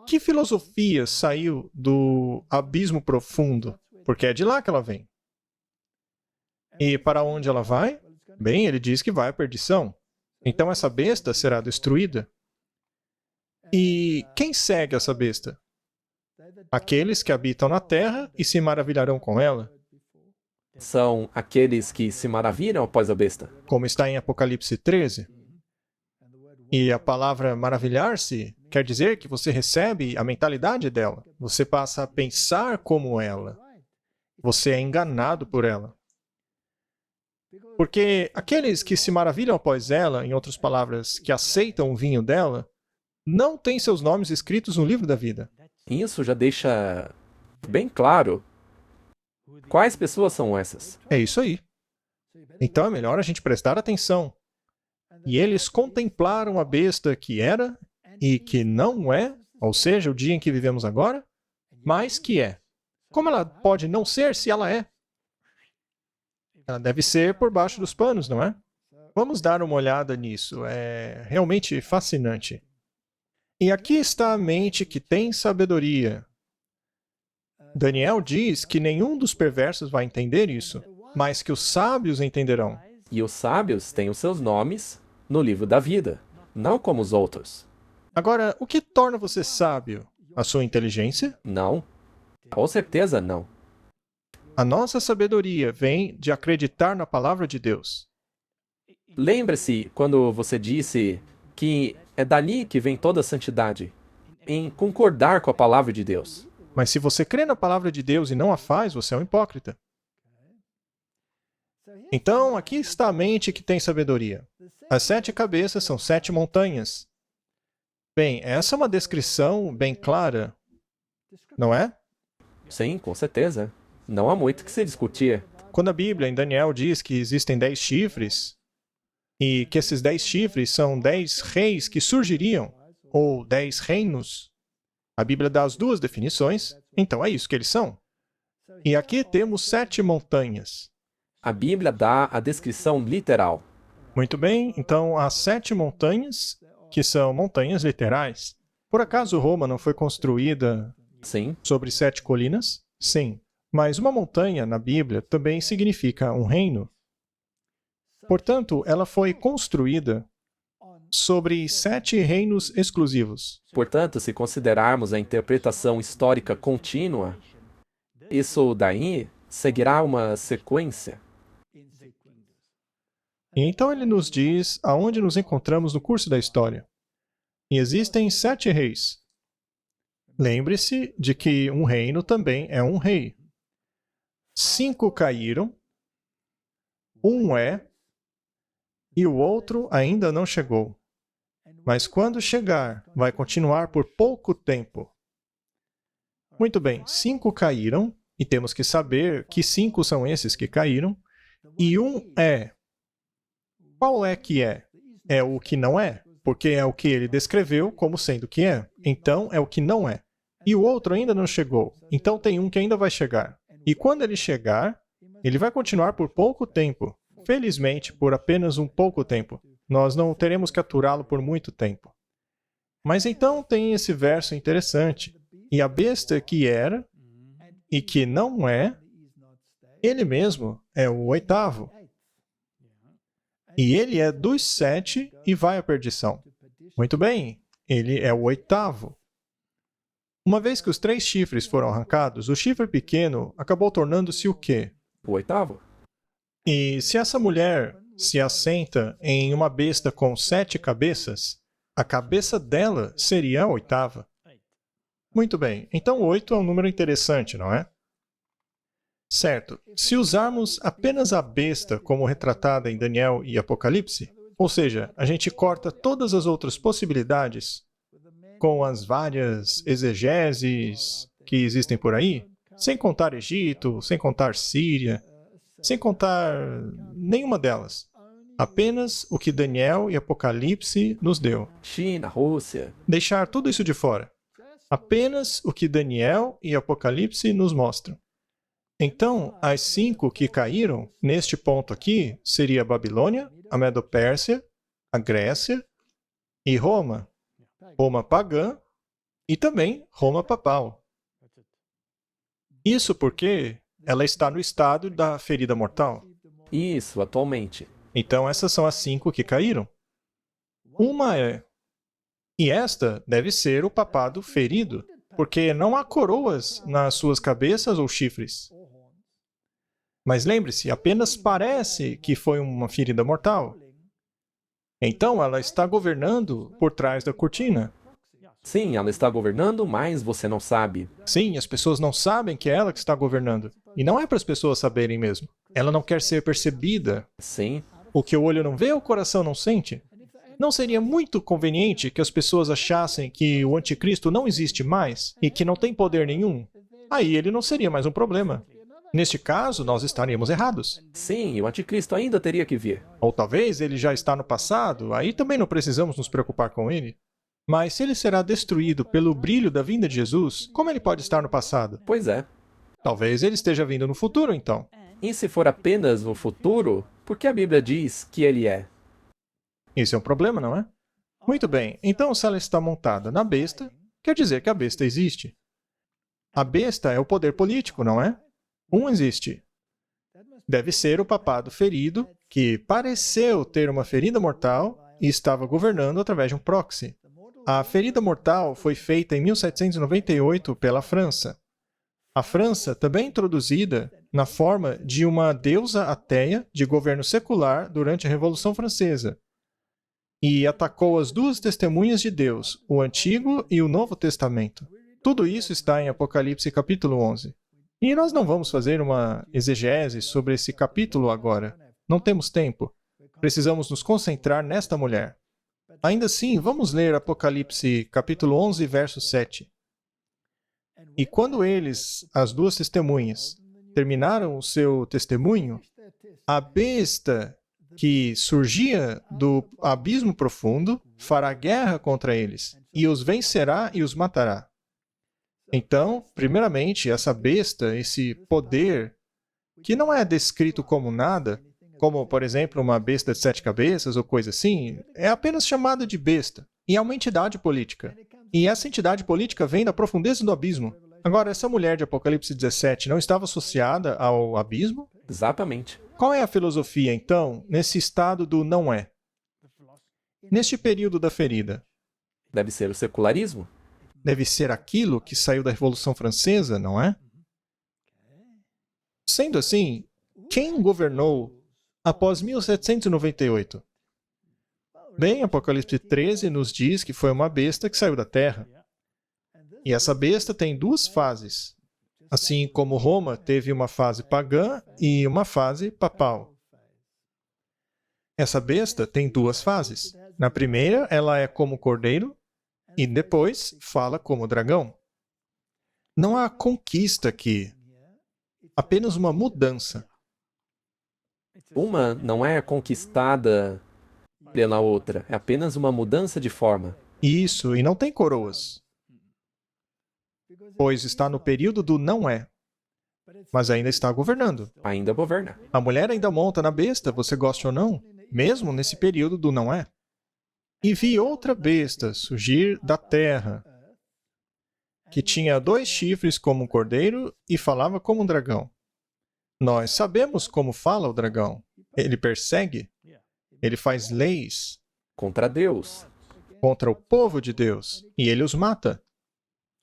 Que filosofia saiu do abismo profundo? Porque é de lá que ela vem. E para onde ela vai? Bem, ele diz que vai à perdição. Então essa besta será destruída. E quem segue essa besta? Aqueles que habitam na terra e se maravilharão com ela. São aqueles que se maravilham após a besta. Como está em Apocalipse 13. E a palavra maravilhar-se quer dizer que você recebe a mentalidade dela. Você passa a pensar como ela. Você é enganado por ela. Porque aqueles que se maravilham após ela, em outras palavras, que aceitam o vinho dela, não têm seus nomes escritos no livro da vida. Isso já deixa bem claro quais pessoas são essas. É isso aí. Então é melhor a gente prestar atenção. E eles contemplaram a besta que era e que não é, ou seja, o dia em que vivemos agora, mas que é. Como ela pode não ser se ela é? Ela deve ser por baixo dos panos, não é? Vamos dar uma olhada nisso. É realmente fascinante. E aqui está a mente que tem sabedoria. Daniel diz que nenhum dos perversos vai entender isso, mas que os sábios entenderão. E os sábios têm os seus nomes no livro da vida, não como os outros. Agora, o que torna você sábio? A sua inteligência? Não. Com certeza não. A nossa sabedoria vem de acreditar na palavra de Deus. Lembre-se quando você disse que é dali que vem toda a santidade, em concordar com a palavra de Deus. Mas se você crê na palavra de Deus e não a faz, você é um hipócrita. Então, aqui está a mente que tem sabedoria. As 7 cabeças são 7 montanhas. Bem, essa é uma descrição bem clara, não é? Sim, com certeza. Não há muito que se discutir. Quando a Bíblia, em Daniel, diz que existem 10 chifres, e que esses 10 chifres são 10 reis que surgiriam, ou 10 reinos, A Bíblia dá as duas definições, então é isso que eles são. E aqui temos 7 montanhas. A Bíblia dá a descrição literal. Muito bem, então há 7 montanhas, que são montanhas literais. Por acaso Roma não foi construída Sim, sobre 7 colinas? Sim. Mas uma montanha na Bíblia também significa um reino. Portanto, ela foi construída sobre 7 reinos exclusivos. portanto, se considerarmos a interpretação histórica contínua, isso daí seguirá uma sequência. E então ele nos diz aonde nos encontramos no curso da história. E existem 7 reis. Lembre-se de que um reino também é um rei. 5 caíram, um é, e o outro ainda não chegou. Mas quando chegar, vai continuar por pouco tempo. Muito bem, 5 caíram, e temos que saber que 5 são esses que caíram, e um é. Qual é que é? É o que não é, porque é o que ele descreveu como sendo que é. Então, é o que não é. E o outro ainda não chegou, então tem um que ainda vai chegar. E quando ele chegar, ele vai continuar por pouco tempo. Felizmente, por apenas um pouco tempo. Nós não teremos que aturá-lo por muito tempo. Mas então tem esse verso interessante. E a besta que era e que não é, ele mesmo é o 8º. E ele é dos 7 e vai à perdição. Muito bem, ele é o 8º. Uma vez que os 3 chifres foram arrancados, o chifre pequeno acabou tornando-se o quê? O 8º? E se essa mulher se assenta em uma besta com 7 cabeças, a cabeça dela seria a 8ª. Muito bem, então 8 é um número interessante, não é? Certo, se usarmos apenas a besta como retratada em Daniel e Apocalipse, ou seja, a gente corta todas as outras possibilidades com as várias exegeses que existem por aí, sem contar Egito, sem contar Síria, sem contar nenhuma delas. Apenas o que Daniel e Apocalipse nos deu. China, Rússia. Deixar tudo isso de fora. Apenas o que Daniel e Apocalipse nos mostram. Então, as 5 que caíram, neste ponto aqui, seria a Babilônia, a Medo-Pérsia, a Grécia e Roma. Roma pagã e também Roma papal. Isso porque ela está no estado da ferida mortal. Isso, atualmente. Então, essas são as 5 que caíram. Uma é. E esta deve ser o papado ferido, porque não há coroas nas suas cabeças ou chifres. Mas lembre-se, apenas parece que foi uma ferida mortal. Então, ela está governando por trás da cortina. Sim, ela está governando, mas você não sabe. Sim, as pessoas não sabem que é ela que está governando. E não é para as pessoas saberem mesmo. Ela não quer ser percebida. Sim, O que o olho não vê, o coração não sente. Não seria muito conveniente que as pessoas achassem que o anticristo não existe mais e que não tem poder nenhum? Aí ele não seria mais um problema. Neste caso, nós estaríamos errados. sim, o anticristo ainda teria que vir. Ou talvez ele já está no passado, aí também não precisamos nos preocupar com ele. Mas se ele será destruído pelo brilho da vinda de Jesus, como ele pode estar no passado? Pois é. Talvez ele esteja vindo no futuro, então. E se for apenas no futuro, por que a Bíblia diz que ele é? Isso é um problema, não é? Muito bem, então se ela está montada na besta, quer dizer que a besta existe. A besta é o poder político, não é? Um existe. Deve ser o papado ferido, que pareceu ter uma ferida mortal e estava governando através de um proxy. A ferida mortal foi feita em 1798 pela França. A França também é introduzida na forma de uma deusa ateia de governo secular durante a Revolução Francesa. E atacou as 2 testemunhas de Deus, o Antigo e o Novo Testamento. Tudo isso está em Apocalipse capítulo 11. E nós não vamos fazer uma exegese sobre esse capítulo agora. Não temos tempo. Precisamos nos concentrar nesta mulher. Ainda assim, vamos ler Apocalipse capítulo 11, verso 7. E quando eles, as 2 testemunhas, terminaram o seu testemunho, a besta que surgia do abismo profundo fará guerra contra eles, e os vencerá e os matará. Então, primeiramente, essa besta, esse poder, que não é descrito como nada, como, por exemplo, uma besta de 7 cabeças ou coisa assim, é apenas chamada de besta. E é uma entidade política. E essa entidade política vem da profundeza do abismo. Agora, essa mulher de Apocalipse 17 não estava associada ao abismo? Exatamente. Qual é a filosofia, então, nesse estado do não é? Neste período da ferida? Deve ser o secularismo. Deve ser aquilo que saiu da Revolução Francesa, não é? Sendo assim, quem governou após 1798? Bem, Apocalipse 13 nos diz que foi uma besta que saiu da terra. E essa besta tem duas fases. Assim como Roma teve uma fase pagã e uma fase papal. Essa besta tem duas fases. Na primeira, ela é como cordeiro e depois fala como dragão. Não há conquista aqui, apenas uma mudança. Uma não é conquistada pela outra, é apenas uma mudança de forma. Isso, e não tem coroas, pois está no período do não é, mas ainda está governando. Ainda governa. A mulher ainda monta na besta, você gosta ou não, mesmo nesse período do não é. E vi outra besta surgir da terra, que tinha 2 chifres como um cordeiro e falava como um dragão. Nós sabemos como fala o dragão. Ele persegue, ele faz leis Contra Deus. contra o povo de Deus e ele os mata.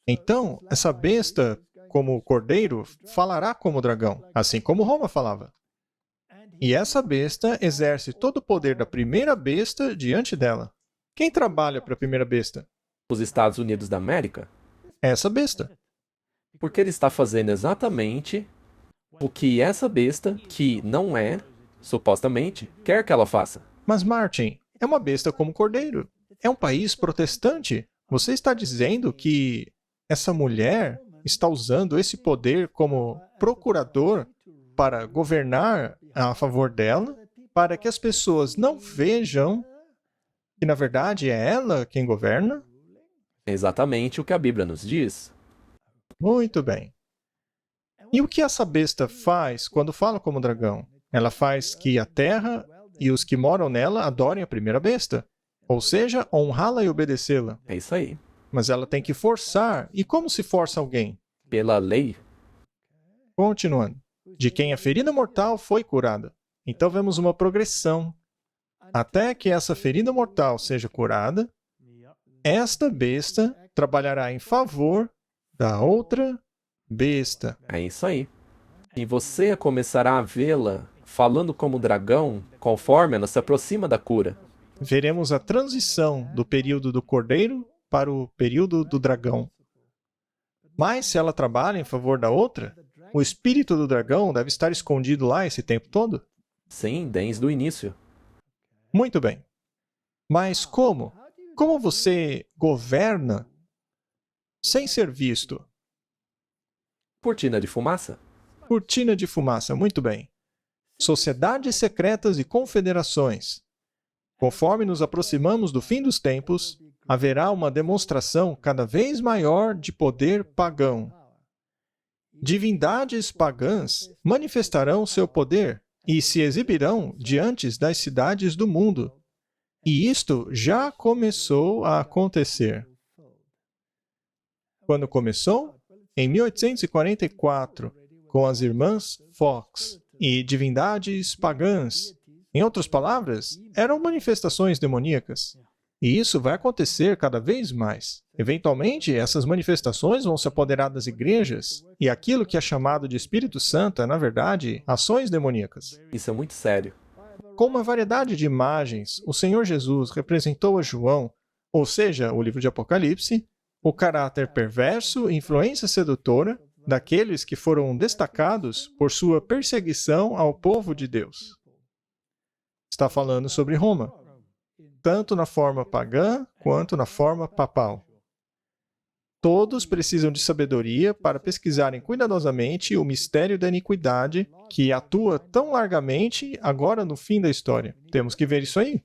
Então, essa besta, como o cordeiro, falará como o dragão, assim como Roma falava. E essa besta exerce todo o poder da primeira besta diante dela. Quem trabalha para a primeira besta? Os Estados Unidos da América. Essa besta. Porque ele está fazendo exatamente o que essa besta, que não é, supostamente, quer que ela faça. Mas, Martin, é uma besta como cordeiro. É um país protestante. Você está dizendo que essa mulher está usando esse poder como procurador para governar a favor dela, para que as pessoas não vejam que, na verdade, é ela quem governa? É exatamente o que a Bíblia nos diz. Muito bem. E o que essa besta faz quando fala como dragão? Ela faz que a terra e os que moram nela adorem a primeira besta, ou seja, honrá-la e obedecê-la. É isso aí. Mas ela tem que forçar. E como se força alguém? Pela lei. Continuando. De quem a ferida mortal foi curada. Então vemos uma progressão. Até que essa ferida mortal seja curada, esta besta trabalhará em favor da outra besta. É isso aí. E você começará a vê-la falando como dragão conforme ela se aproxima da cura. Veremos a transição do período do cordeiro para o período do dragão. Mas se ela trabalha em favor da outra, o espírito do dragão deve estar escondido lá esse tempo todo? Sim, desde o início. Muito bem. Mas como? Como você governa sem ser visto? Cortina de fumaça? Cortina de fumaça, muito bem. Sociedades secretas e confederações. Conforme nos aproximamos do fim dos tempos, haverá uma demonstração cada vez maior de poder pagão. Divindades pagãs manifestarão seu poder e se exibirão diante das cidades do mundo. E isto já começou a acontecer. Quando começou? Em 1844, com as irmãs Fox e divindades pagãs. Em outras palavras, eram manifestações demoníacas. E isso vai acontecer cada vez mais. Eventualmente, essas manifestações vão se apoderar das igrejas, e aquilo que é chamado de Espírito Santo é, na verdade, ações demoníacas. Isso é muito sério. Com uma variedade de imagens, o Senhor Jesus representou a João, ou seja, o livro de Apocalipse, o caráter perverso e influência sedutora daqueles que foram destacados por sua perseguição ao povo de Deus. Está falando sobre Roma, tanto na forma pagã quanto na forma papal. Todos precisam de sabedoria para pesquisarem cuidadosamente o mistério da iniquidade que atua tão largamente agora no fim da história. Temos que ver isso aí.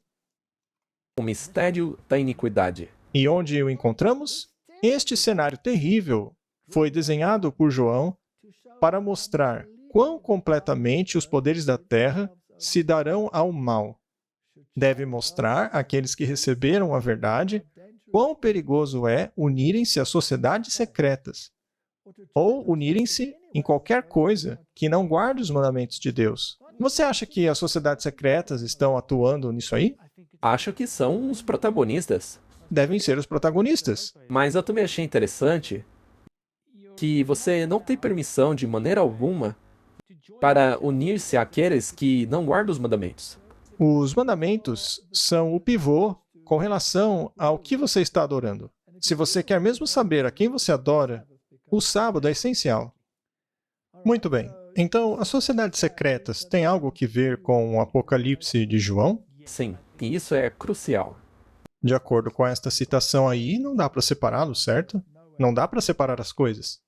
O mistério da iniquidade. E onde o encontramos? Este cenário terrível foi desenhado por João para mostrar quão completamente os poderes da terra se darão ao mal. Deve mostrar àqueles que receberam a verdade quão perigoso é unirem-se a sociedades secretas, ou unirem-se em qualquer coisa que não guarde os mandamentos de Deus. Você acha que as sociedades secretas estão atuando nisso aí? Acho que são os protagonistas. Devem ser os protagonistas. Mas eu também achei interessante que você não tem permissão de maneira alguma para unir-se àqueles que não guardam os mandamentos. Os mandamentos são o pivô com relação ao que você está adorando. Se você quer mesmo saber a quem você adora, o sábado é essencial. Muito bem. Então, as sociedades secretas têm algo que ver com o Apocalipse de João? Sim, e isso é crucial. De acordo com esta citação aí, não dá para separá-los, certo? Não dá para separar as coisas.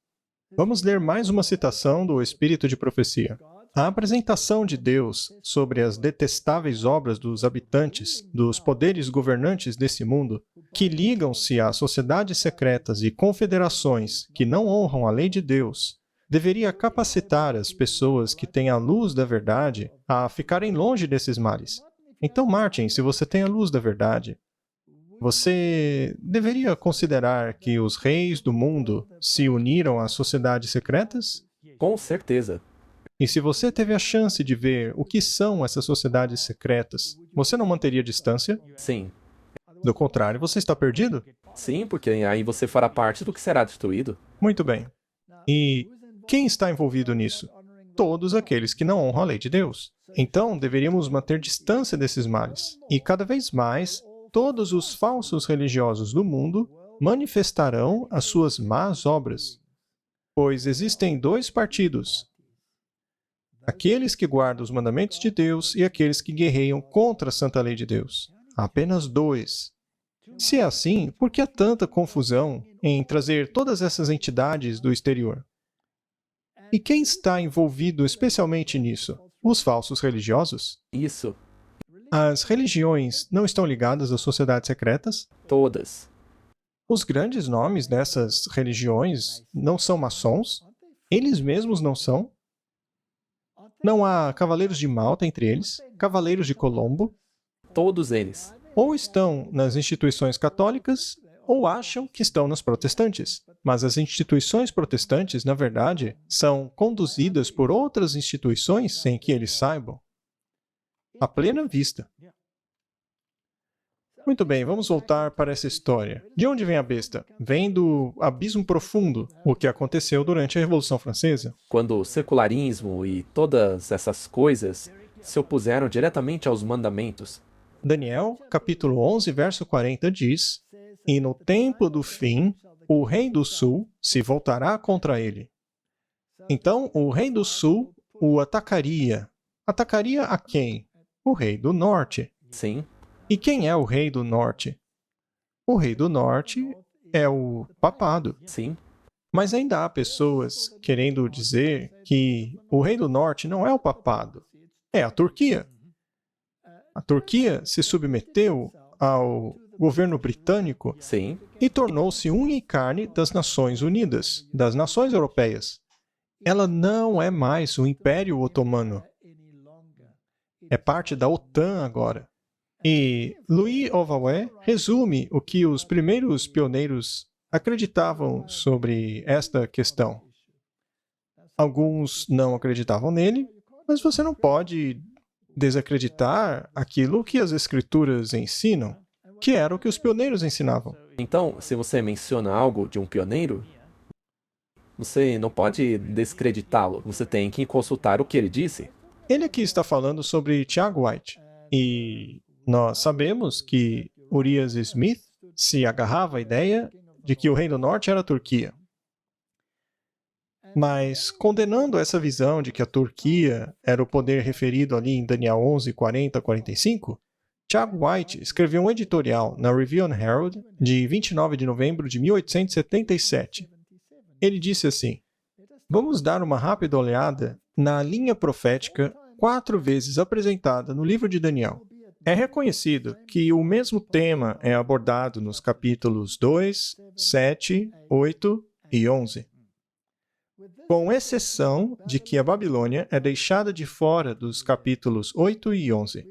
Vamos ler mais uma citação do Espírito de Profecia. A apresentação de Deus sobre as detestáveis obras dos habitantes, dos poderes governantes desse mundo, que ligam-se a sociedades secretas e confederações que não honram a lei de Deus, deveria capacitar as pessoas que têm a luz da verdade a ficarem longe desses males. Então, Martin, se você tem a luz da verdade, você deveria considerar que os reis do mundo se uniram às sociedades secretas? Com certeza. E se você teve a chance de ver o que são essas sociedades secretas, você não manteria distância? Sim. Do contrário, você está perdido? Sim, porque aí você fará parte do que será destruído. Muito bem. E quem está envolvido nisso? Todos aqueles que não honram a lei de Deus. Então, deveríamos manter distância desses males. E cada vez mais, todos os falsos religiosos do mundo manifestarão as suas más obras. Pois existem dois partidos: aqueles que guardam os mandamentos de Deus e aqueles que guerreiam contra a santa lei de Deus. Apenas dois. Se é assim, por que há tanta confusão em trazer todas essas entidades do exterior? E quem está envolvido especialmente nisso? Os falsos religiosos? Isso. As religiões não estão ligadas às sociedades secretas? Todas. Os grandes nomes dessas religiões não são maçons? Eles mesmos não são? Não há cavaleiros de Malta entre eles? Cavaleiros de Colombo? Todos eles. Ou estão nas instituições católicas, ou acham que estão nas protestantes. Mas as instituições protestantes, na verdade, são conduzidas por outras instituições sem que eles saibam. À plena vista. Muito bem, vamos voltar para essa história. De onde vem a besta? Vem do abismo profundo, o que aconteceu durante a Revolução Francesa. Quando o secularismo e todas essas coisas se opuseram diretamente aos mandamentos. Daniel, capítulo 11, verso 40 diz: "E no tempo do fim, o rei do sul se voltará contra ele." Então, o rei do sul o atacaria. Atacaria a quem? O rei do norte. Sim. E quem é o rei do norte? O rei do norte é o papado. Sim. Mas ainda há pessoas querendo dizer que o rei do norte não é o papado, é a Turquia. A Turquia se submeteu ao governo britânico Sim. e tornou-se unha e carne das Nações Unidas, das nações europeias. Ela não é mais o Império Otomano. É parte da OTAN agora. E Louis Ovawe resume o que os primeiros pioneiros acreditavam sobre esta questão. Alguns não acreditavam nele, mas você não pode desacreditar aquilo que as escrituras ensinam, que era o que os pioneiros ensinavam. Então, se você menciona algo de um pioneiro, você não pode descreditá-lo. Você tem que consultar o que ele disse. Ele aqui está falando sobre Tiago White. E nós sabemos que Urias Smith se agarrava à ideia de que o Reino do Norte era a Turquia. Mas, condenando essa visão de que a Turquia era o poder referido ali em Daniel 11, 40 a 45, Tiago White escreveu um editorial na Review and Herald de 29 de novembro de 1877. Ele disse assim: "Vamos dar uma rápida olhada na linha profética 4 vezes apresentada no livro de Daniel. É reconhecido que o mesmo tema é abordado nos capítulos 2, 7, 8 e 11. com exceção de que a Babilônia é deixada de fora dos capítulos 8 e 11.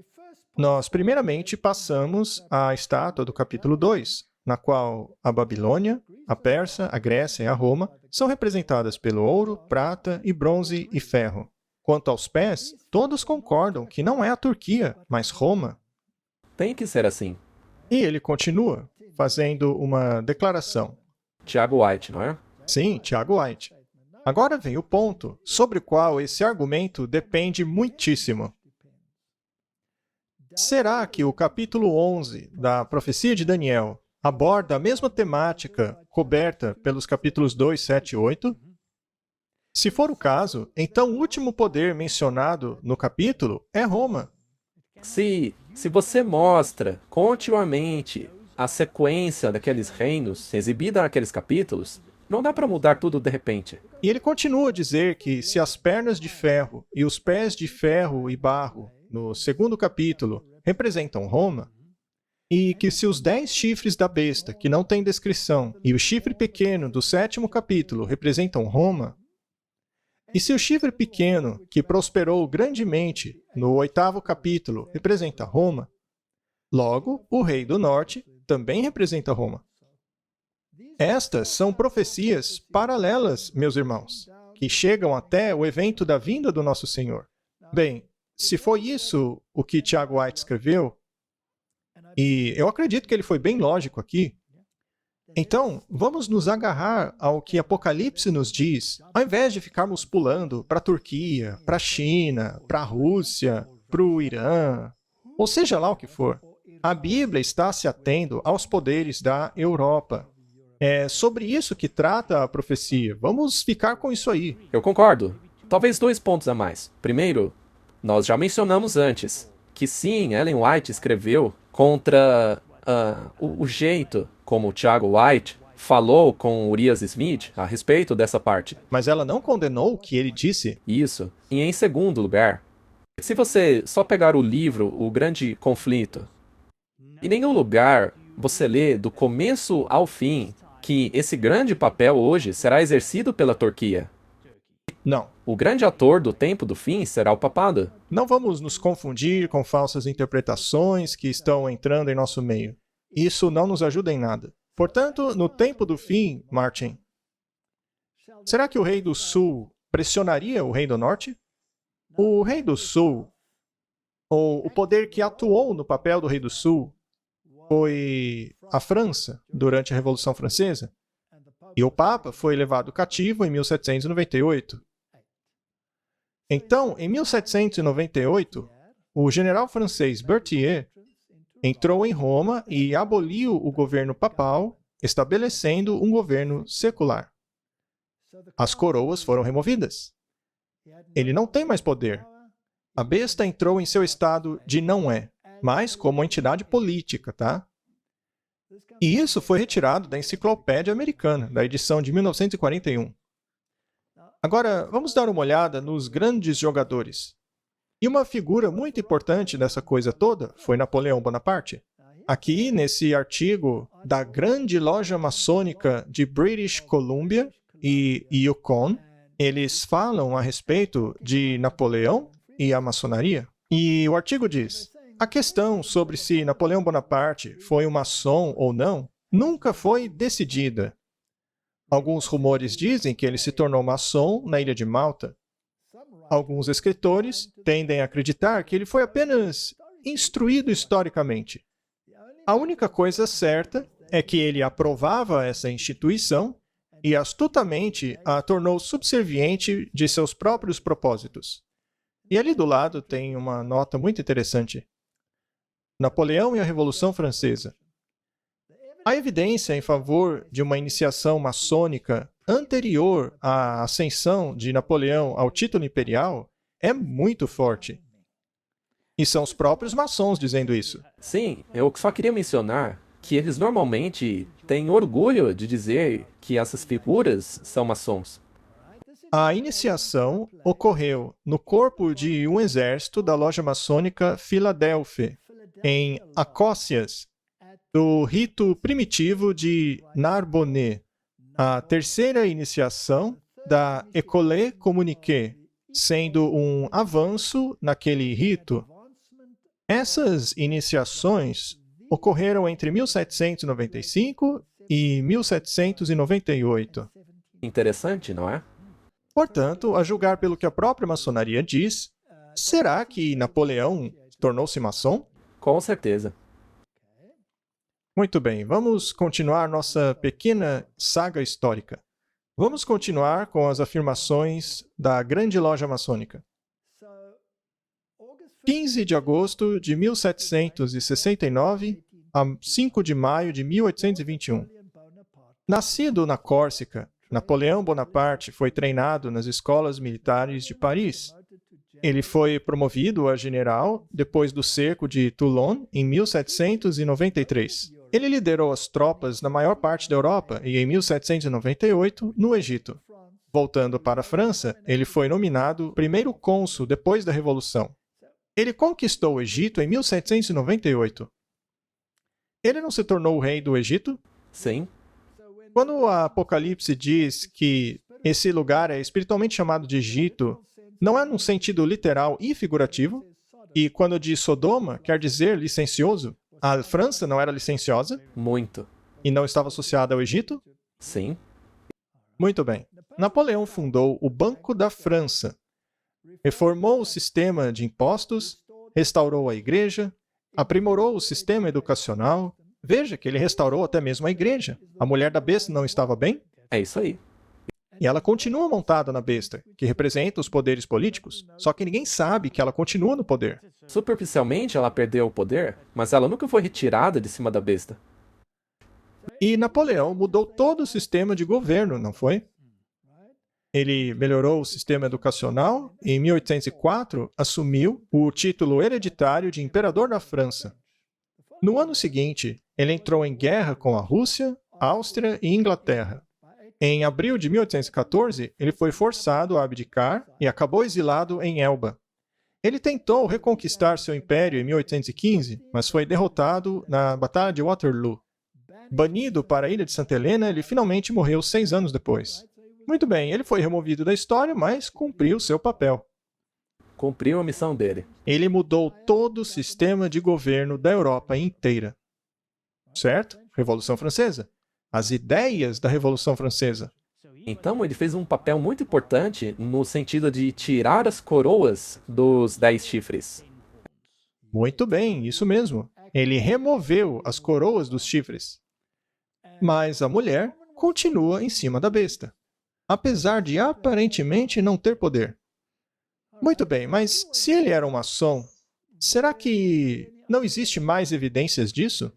Nós, primeiramente, passamos à estátua do capítulo 2, na qual a Babilônia, a Pérsia, a Grécia e a Roma são representadas pelo ouro, prata e bronze e ferro. Quanto aos pés, todos concordam que não é a Turquia, mas Roma. Tem que ser assim. E ele continua, fazendo uma declaração. Tiago White, não é? Sim, Tiago White. Agora vem o ponto sobre o qual esse argumento depende muitíssimo. Será que o capítulo 11 da profecia de Daniel aborda a mesma temática coberta pelos capítulos 2, 7 e 8? Se for o caso, então o último poder mencionado no capítulo é Roma. Se você mostra continuamente a sequência daqueles reinos exibida naqueles capítulos, não dá para mudar tudo de repente. E ele continua a dizer que se as pernas de ferro e os pés de ferro e barro, no segundo capítulo, representam Roma, e que se os 10 chifres da besta, que não tem descrição, e o chifre pequeno do sétimo capítulo representam Roma, e se o chifre pequeno, que prosperou grandemente no oitavo capítulo, representa Roma, logo o rei do norte também representa Roma. Estas são profecias paralelas, meus irmãos, que chegam até o evento da vinda do nosso Senhor. Bem, se foi isso o que Tiago White escreveu, e eu acredito que ele foi bem lógico aqui, então vamos nos agarrar ao que Apocalipse nos diz, ao invés de ficarmos pulando para a Turquia, para a China, para a Rússia, para o Irã, ou seja lá o que for. A Bíblia está se atendo aos poderes da Europa. É sobre isso que trata a profecia. Vamos ficar com isso aí. Eu concordo. Talvez 2 pontos a mais. Primeiro, nós já mencionamos antes que sim, Ellen White escreveu contra o jeito como o Tiago White falou com Urias Smith a respeito dessa parte. Mas ela não condenou o que ele disse. Isso. E em segundo lugar, se você só pegar o livro O Grande Conflito, em nenhum lugar você lê do começo ao fim que esse grande papel hoje será exercido pela Turquia. Não. O grande ator do tempo do fim será o papado. Não vamos nos confundir com falsas interpretações que estão entrando em nosso meio. Isso não nos ajuda em nada. Portanto, no tempo do fim, Martin, será que o rei do sul pressionaria o rei do norte? O rei do sul, ou o poder que atuou no papel do rei do sul, foi a França durante a Revolução Francesa. E o Papa foi levado cativo em 1798. Então, em 1798, o general francês Berthier entrou em Roma e aboliu o governo papal, estabelecendo um governo secular. As coroas foram removidas. Ele não tem mais poder. A besta entrou em seu estado de não é, mas como entidade política, tá? E isso foi retirado da Enciclopédia Americana, da edição de 1941. Agora, vamos dar uma olhada nos grandes jogadores. E uma figura muito importante dessa coisa toda foi Napoleão Bonaparte. Aqui, nesse artigo da Grande Loja Maçônica de British Columbia e Yukon, eles falam a respeito de Napoleão e a maçonaria. E o artigo diz: a questão sobre se Napoleão Bonaparte foi um maçom ou não nunca foi decidida. Alguns rumores dizem que ele se tornou maçom na ilha de Malta. Alguns escritores tendem a acreditar que ele foi apenas instruído historicamente. A única coisa certa é que ele aprovava essa instituição e astutamente a tornou subserviente de seus próprios propósitos. E ali do lado tem uma nota muito interessante. Napoleão e a Revolução Francesa. A evidência em favor de uma iniciação maçônica anterior à ascensão de Napoleão ao título imperial é muito forte. E são os próprios maçons dizendo isso. Sim, eu só queria mencionar que eles normalmente têm orgulho de dizer que essas figuras são maçons. A iniciação ocorreu no corpo de um exército da loja maçônica Filadélfia, em Acócias, do rito primitivo de Narbonne. A terceira iniciação da École Communiquée, sendo um avanço naquele rito. Essas iniciações ocorreram entre 1795 e 1798. Interessante, não é? Portanto, a julgar pelo que a própria maçonaria diz, será que Napoleão tornou-se maçom? Com certeza. Muito bem, vamos continuar nossa pequena saga histórica. Vamos continuar com as afirmações da Grande Loja Maçônica. 15 de agosto de 1769 a 5 de maio de 1821. Nascido na Córcega, Napoleão Bonaparte foi treinado nas escolas militares de Paris. Ele foi promovido a general depois do cerco de Toulon em 1793. Ele liderou as tropas na maior parte da Europa e, em 1798, no Egito. Voltando para a França, ele foi nomeado primeiro cônsul depois da Revolução. Ele conquistou o Egito em 1798. Ele não se tornou o rei do Egito? Sim. Quando o Apocalipse diz que esse lugar é espiritualmente chamado de Egito, não é num sentido literal e figurativo? E quando diz Sodoma, quer dizer licencioso? A França não era licenciosa? Muito. E não estava associada ao Egito? Sim. Muito bem. Napoleão fundou o Banco da França, reformou o sistema de impostos, restaurou a igreja, aprimorou o sistema educacional. Veja que ele restaurou até mesmo a igreja. A mulher da besta não estava bem? É isso aí. E ela continua montada na besta, que representa os poderes políticos, só que ninguém sabe que ela continua no poder. Superficialmente ela perdeu o poder, mas ela nunca foi retirada de cima da besta. E Napoleão mudou todo o sistema de governo, não foi? Ele melhorou o sistema educacional e, em 1804, assumiu o título hereditário de Imperador da França. No ano seguinte, ele entrou em guerra com a Rússia, Áustria e Inglaterra. Em abril de 1814, ele foi forçado a abdicar e acabou exilado em Elba. Ele tentou reconquistar seu império em 1815, mas foi derrotado na Batalha de Waterloo. Banido para a ilha de Santa Helena, ele finalmente morreu 6 anos depois. Muito bem, ele foi removido da história, mas cumpriu seu papel. Cumpriu a missão dele. Ele mudou todo o sistema de governo da Europa inteira. Certo? Revolução Francesa. As ideias da Revolução Francesa. Então ele fez um papel muito importante no sentido de tirar as coroas dos 10 chifres. Muito bem, isso mesmo. Ele removeu as coroas dos chifres. Mas a mulher continua em cima da besta, apesar de aparentemente não ter poder. Muito bem, mas se ele era um maçom, será que não existe mais evidências disso?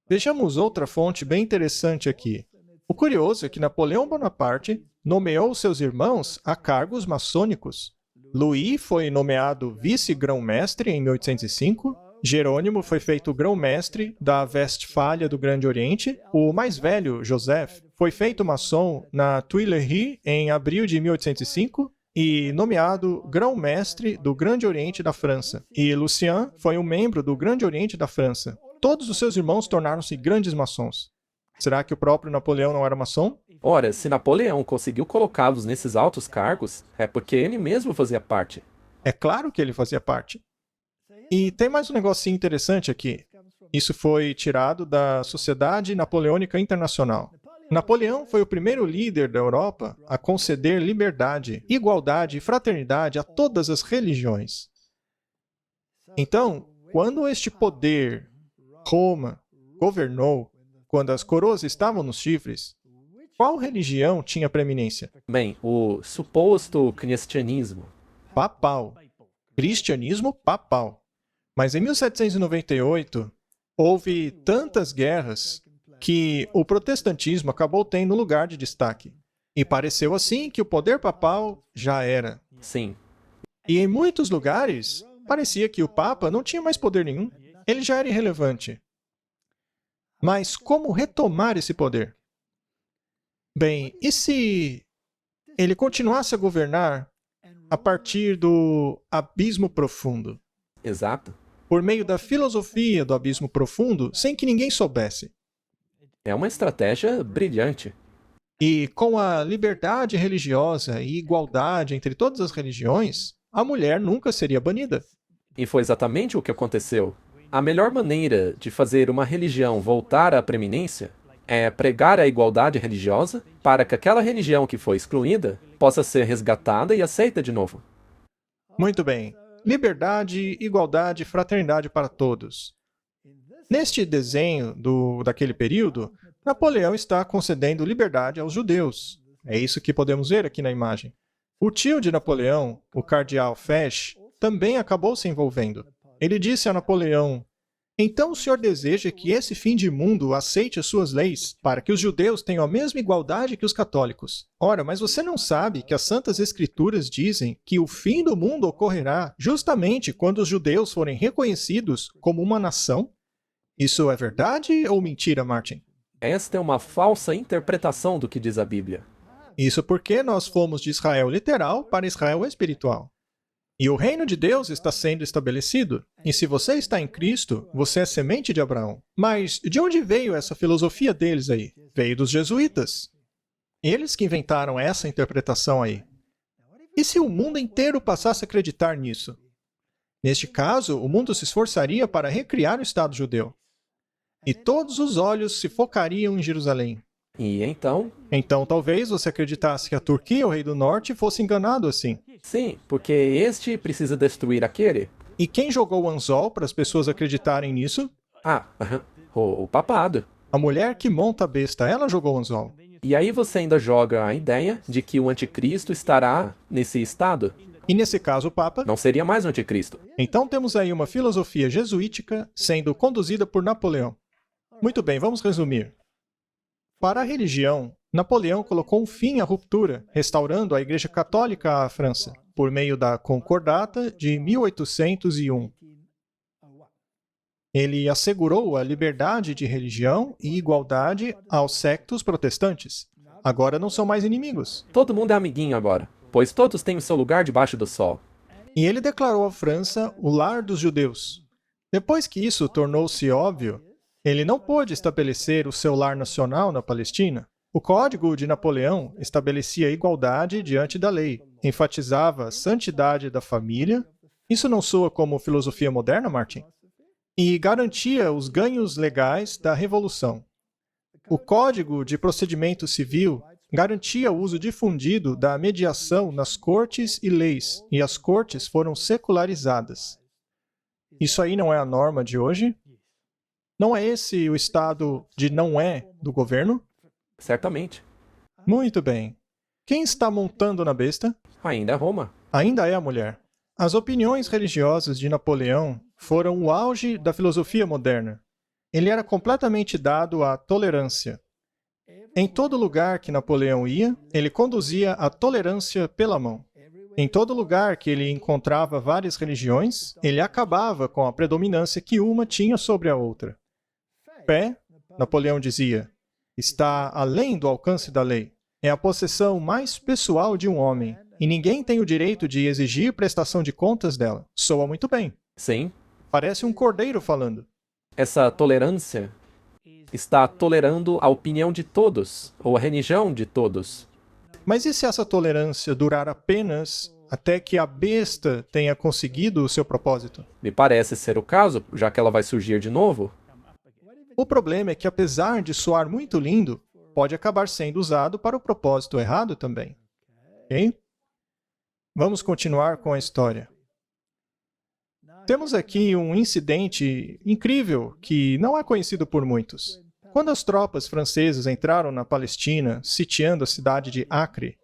Vejamos outra fonte bem interessante aqui. O curioso é que Napoleão Bonaparte nomeou seus irmãos a cargos maçônicos. Louis foi nomeado vice-grão-mestre em 1805, Jerônimo foi feito grão-mestre da Westfália do Grande Oriente, o mais velho, Joseph, foi feito maçom na Tuileries em abril de 1805 e nomeado grão-mestre do Grande Oriente da França. E Lucien foi um membro do Grande Oriente da França. Todos os seus irmãos tornaram-se grandes maçons. Será que o próprio Napoleão não era maçom? Ora, se Napoleão conseguiu colocá-los nesses altos cargos, é porque ele mesmo fazia parte. É claro que ele fazia parte. E tem mais um negocinho interessante aqui. Isso foi tirado da Sociedade Napoleônica Internacional. Napoleão foi o primeiro líder da Europa a conceder liberdade, igualdade e fraternidade a todas as religiões. Então, quando este poder, Roma, governou, quando as coroas estavam nos chifres, qual religião tinha preeminência? Bem, o suposto cristianismo. Papal. Cristianismo papal. Mas em 1798, houve tantas guerras que o protestantismo acabou tendo lugar de destaque. E pareceu assim que o poder papal já era. Sim. E em muitos lugares, parecia que o Papa não tinha mais poder nenhum. Ele já era irrelevante. Mas como retomar esse poder? Bem, e se ele continuasse a governar a partir do abismo profundo? Exato. Por meio da filosofia do abismo profundo, sem que ninguém soubesse. É uma estratégia brilhante. E com a liberdade religiosa e igualdade entre todas as religiões, a mulher nunca seria banida. E foi exatamente o que aconteceu. A melhor maneira de fazer uma religião voltar à preeminência é pregar a igualdade religiosa para que aquela religião que foi excluída possa ser resgatada e aceita de novo. Muito bem. Liberdade, igualdade, fraternidade para todos. Neste desenho daquele período, Napoleão está concedendo liberdade aos judeus. É isso que podemos ver aqui na imagem. O tio de Napoleão, o cardeal Fesch, também acabou se envolvendo. Ele disse a Napoleão: então o senhor deseja que esse fim de mundo aceite as suas leis, para que os judeus tenham a mesma igualdade que os católicos. Ora, mas você não sabe que as Santas Escrituras dizem que o fim do mundo ocorrerá justamente quando os judeus forem reconhecidos como uma nação? Isso é verdade ou mentira, Martin? Esta é uma falsa interpretação do que diz a Bíblia. Isso porque nós fomos de Israel literal para Israel espiritual. E o reino de Deus está sendo estabelecido. E se você está em Cristo, você é semente de Abraão. Mas de onde veio essa filosofia deles aí? Veio dos jesuítas. Eles que inventaram essa interpretação aí. E se o mundo inteiro passasse a acreditar nisso? Neste caso, o mundo se esforçaria para recriar o Estado judeu. E todos os olhos se focariam em Jerusalém. E então? Então talvez você acreditasse que a Turquia, o rei do norte, fosse enganado assim. Sim, porque este precisa destruir aquele. E quem jogou o anzol para as pessoas acreditarem nisso? O papado. A mulher que monta a besta, ela jogou o anzol. E aí você ainda joga a ideia de que o anticristo estará nesse estado. E nesse caso o Papa? Não seria mais o anticristo. Então temos aí uma filosofia jesuítica sendo conduzida por Napoleão. Muito bem, vamos resumir. Para a religião, Napoleão colocou um fim à ruptura, restaurando a Igreja Católica à França, por meio da Concordata de 1801. Ele assegurou a liberdade de religião e igualdade aos sectos protestantes. Agora não são mais inimigos. Todo mundo é amiguinho agora, pois todos têm o seu lugar debaixo do sol. E ele declarou a França o lar dos judeus. Depois que isso tornou-se óbvio, ele não pôde estabelecer o seu lar nacional na Palestina. O Código de Napoleão estabelecia a igualdade diante da lei, enfatizava a santidade da família. Isso não soa como filosofia moderna, Martin? E garantia os ganhos legais da Revolução. O Código de Procedimento Civil garantia o uso difundido da mediação nas cortes e leis, e as cortes foram secularizadas. Isso aí não é a norma de hoje? Não é esse o estado de não é do governo? Certamente. Muito bem. Quem está montando na besta? Ainda é Roma. Ainda é a mulher. As opiniões religiosas de Napoleão foram o auge da filosofia moderna. Ele era completamente dado à tolerância. Em todo lugar que Napoleão ia, ele conduzia a tolerância pela mão. Em todo lugar que ele encontrava várias religiões, ele acabava com a predominância que uma tinha sobre a outra. Fé, Napoleão dizia, está além do alcance da lei. É a possessão mais pessoal de um homem, e ninguém tem o direito de exigir prestação de contas dela. Soa muito bem. Sim. Parece um cordeiro falando. Essa tolerância está tolerando a opinião de todos, ou a religião de todos. Mas e se essa tolerância durar apenas até que a besta tenha conseguido o seu propósito? Me parece ser o caso, já que ela vai surgir de novo. O problema é que, apesar de soar muito lindo, pode acabar sendo usado para o propósito errado também. Ok? Vamos continuar com a história. Temos aqui um incidente incrível que não é conhecido por muitos. Quando as tropas francesas entraram na Palestina, sitiando a cidade de Acre,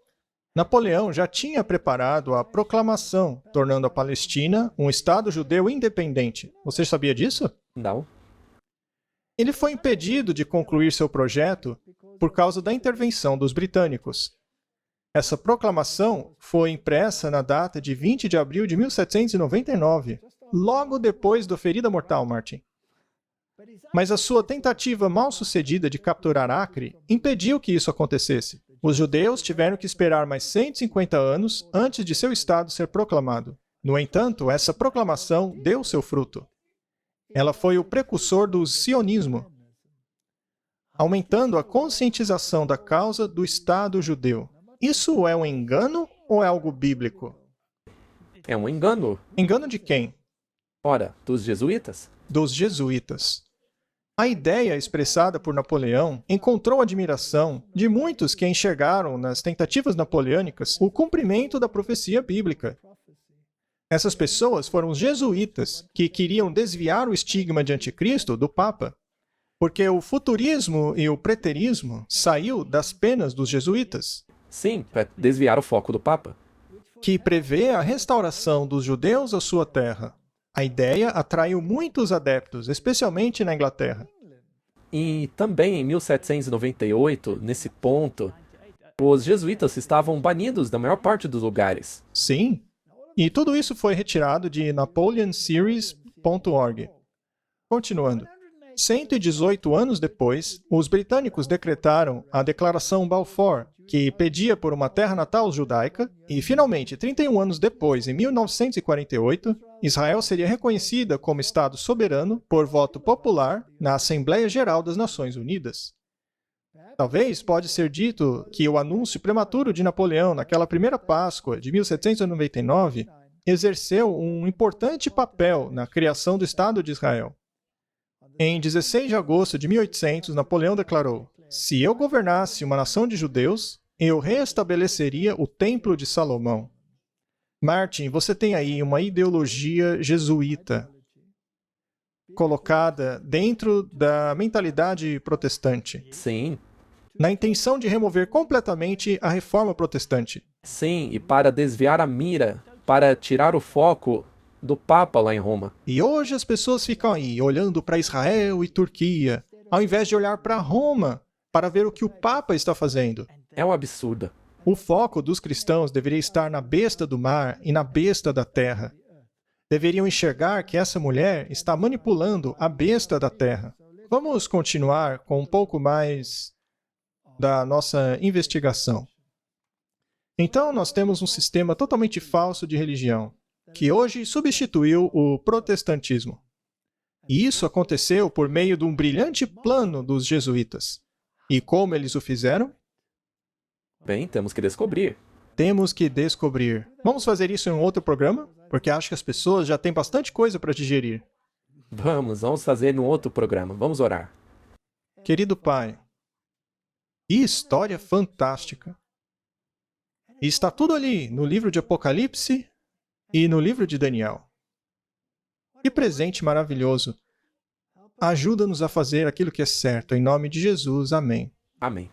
Napoleão já tinha preparado a proclamação, tornando a Palestina um Estado judeu independente. Você sabia disso? Não. Ele foi impedido de concluir seu projeto por causa da intervenção dos britânicos. Essa proclamação foi impressa na data de 20 de abril de 1799, logo depois da ferida mortal, Martin. Mas a sua tentativa mal-sucedida de capturar Acre impediu que isso acontecesse. Os judeus tiveram que esperar mais 150 anos antes de seu estado ser proclamado. No entanto, essa proclamação deu seu fruto. Ela foi o precursor do sionismo. aumentando a conscientização da causa do Estado judeu. Isso é um engano ou é algo bíblico? É um engano. Engano de quem? Ora, dos jesuítas? Dos jesuítas. A ideia expressada por Napoleão encontrou admiração de muitos que enxergaram nas tentativas napoleônicas o cumprimento da profecia bíblica. Essas pessoas foram os jesuítas, que queriam desviar o estigma de anticristo do Papa, porque o futurismo e o preterismo saiu das penas dos jesuítas, Sim, para desviar o foco do Papa. que prevê a restauração dos judeus à sua terra. A ideia atraiu muitos adeptos, especialmente na Inglaterra. E também em 1798, nesse ponto, os jesuítas estavam banidos da maior parte dos lugares. Sim, e tudo isso foi retirado de napoleonseries.org. Continuando. 118 anos depois, os britânicos decretaram a Declaração Balfour, que pedia por uma terra natal judaica, e finalmente, 31 anos depois, em 1948, Israel seria reconhecida como Estado soberano por voto popular na Assembleia Geral das Nações Unidas. Talvez pode ser dito que o anúncio prematuro de Napoleão naquela primeira Páscoa de 1799 exerceu um importante papel na criação do Estado de Israel. Em 16 de agosto de 1800, Napoleão declarou: "Se eu governasse uma nação de judeus, eu restabeleceria o Templo de Salomão." Martin, você tem aí uma ideologia jesuíta colocada dentro da mentalidade protestante, Sim, na intenção de remover completamente a reforma protestante. sim, e para desviar a mira, para tirar o foco do Papa lá em Roma. E hoje as pessoas ficam aí olhando para Israel e Turquia, ao invés de olhar para Roma, para ver o que o Papa está fazendo. É um absurdo. O foco dos cristãos deveria estar na besta do mar e na besta da terra. Deveriam enxergar que essa mulher está manipulando a besta da terra. Vamos continuar com um pouco mais da nossa investigação. Então, nós temos um sistema totalmente falso de religião, que hoje substituiu o protestantismo. E isso aconteceu por meio de um brilhante plano dos jesuítas. E como eles o fizeram? Bem, temos que descobrir. Temos que descobrir. Vamos fazer isso em um outro programa? Porque acho que as pessoas já têm bastante coisa para digerir. Vamos fazer num outro programa. Vamos orar. Querido Pai, que história fantástica! E está tudo ali no livro de Apocalipse e no livro de Daniel. Que presente maravilhoso! Ajuda-nos a fazer aquilo que é certo. Em nome de Jesus. Amém. Amém.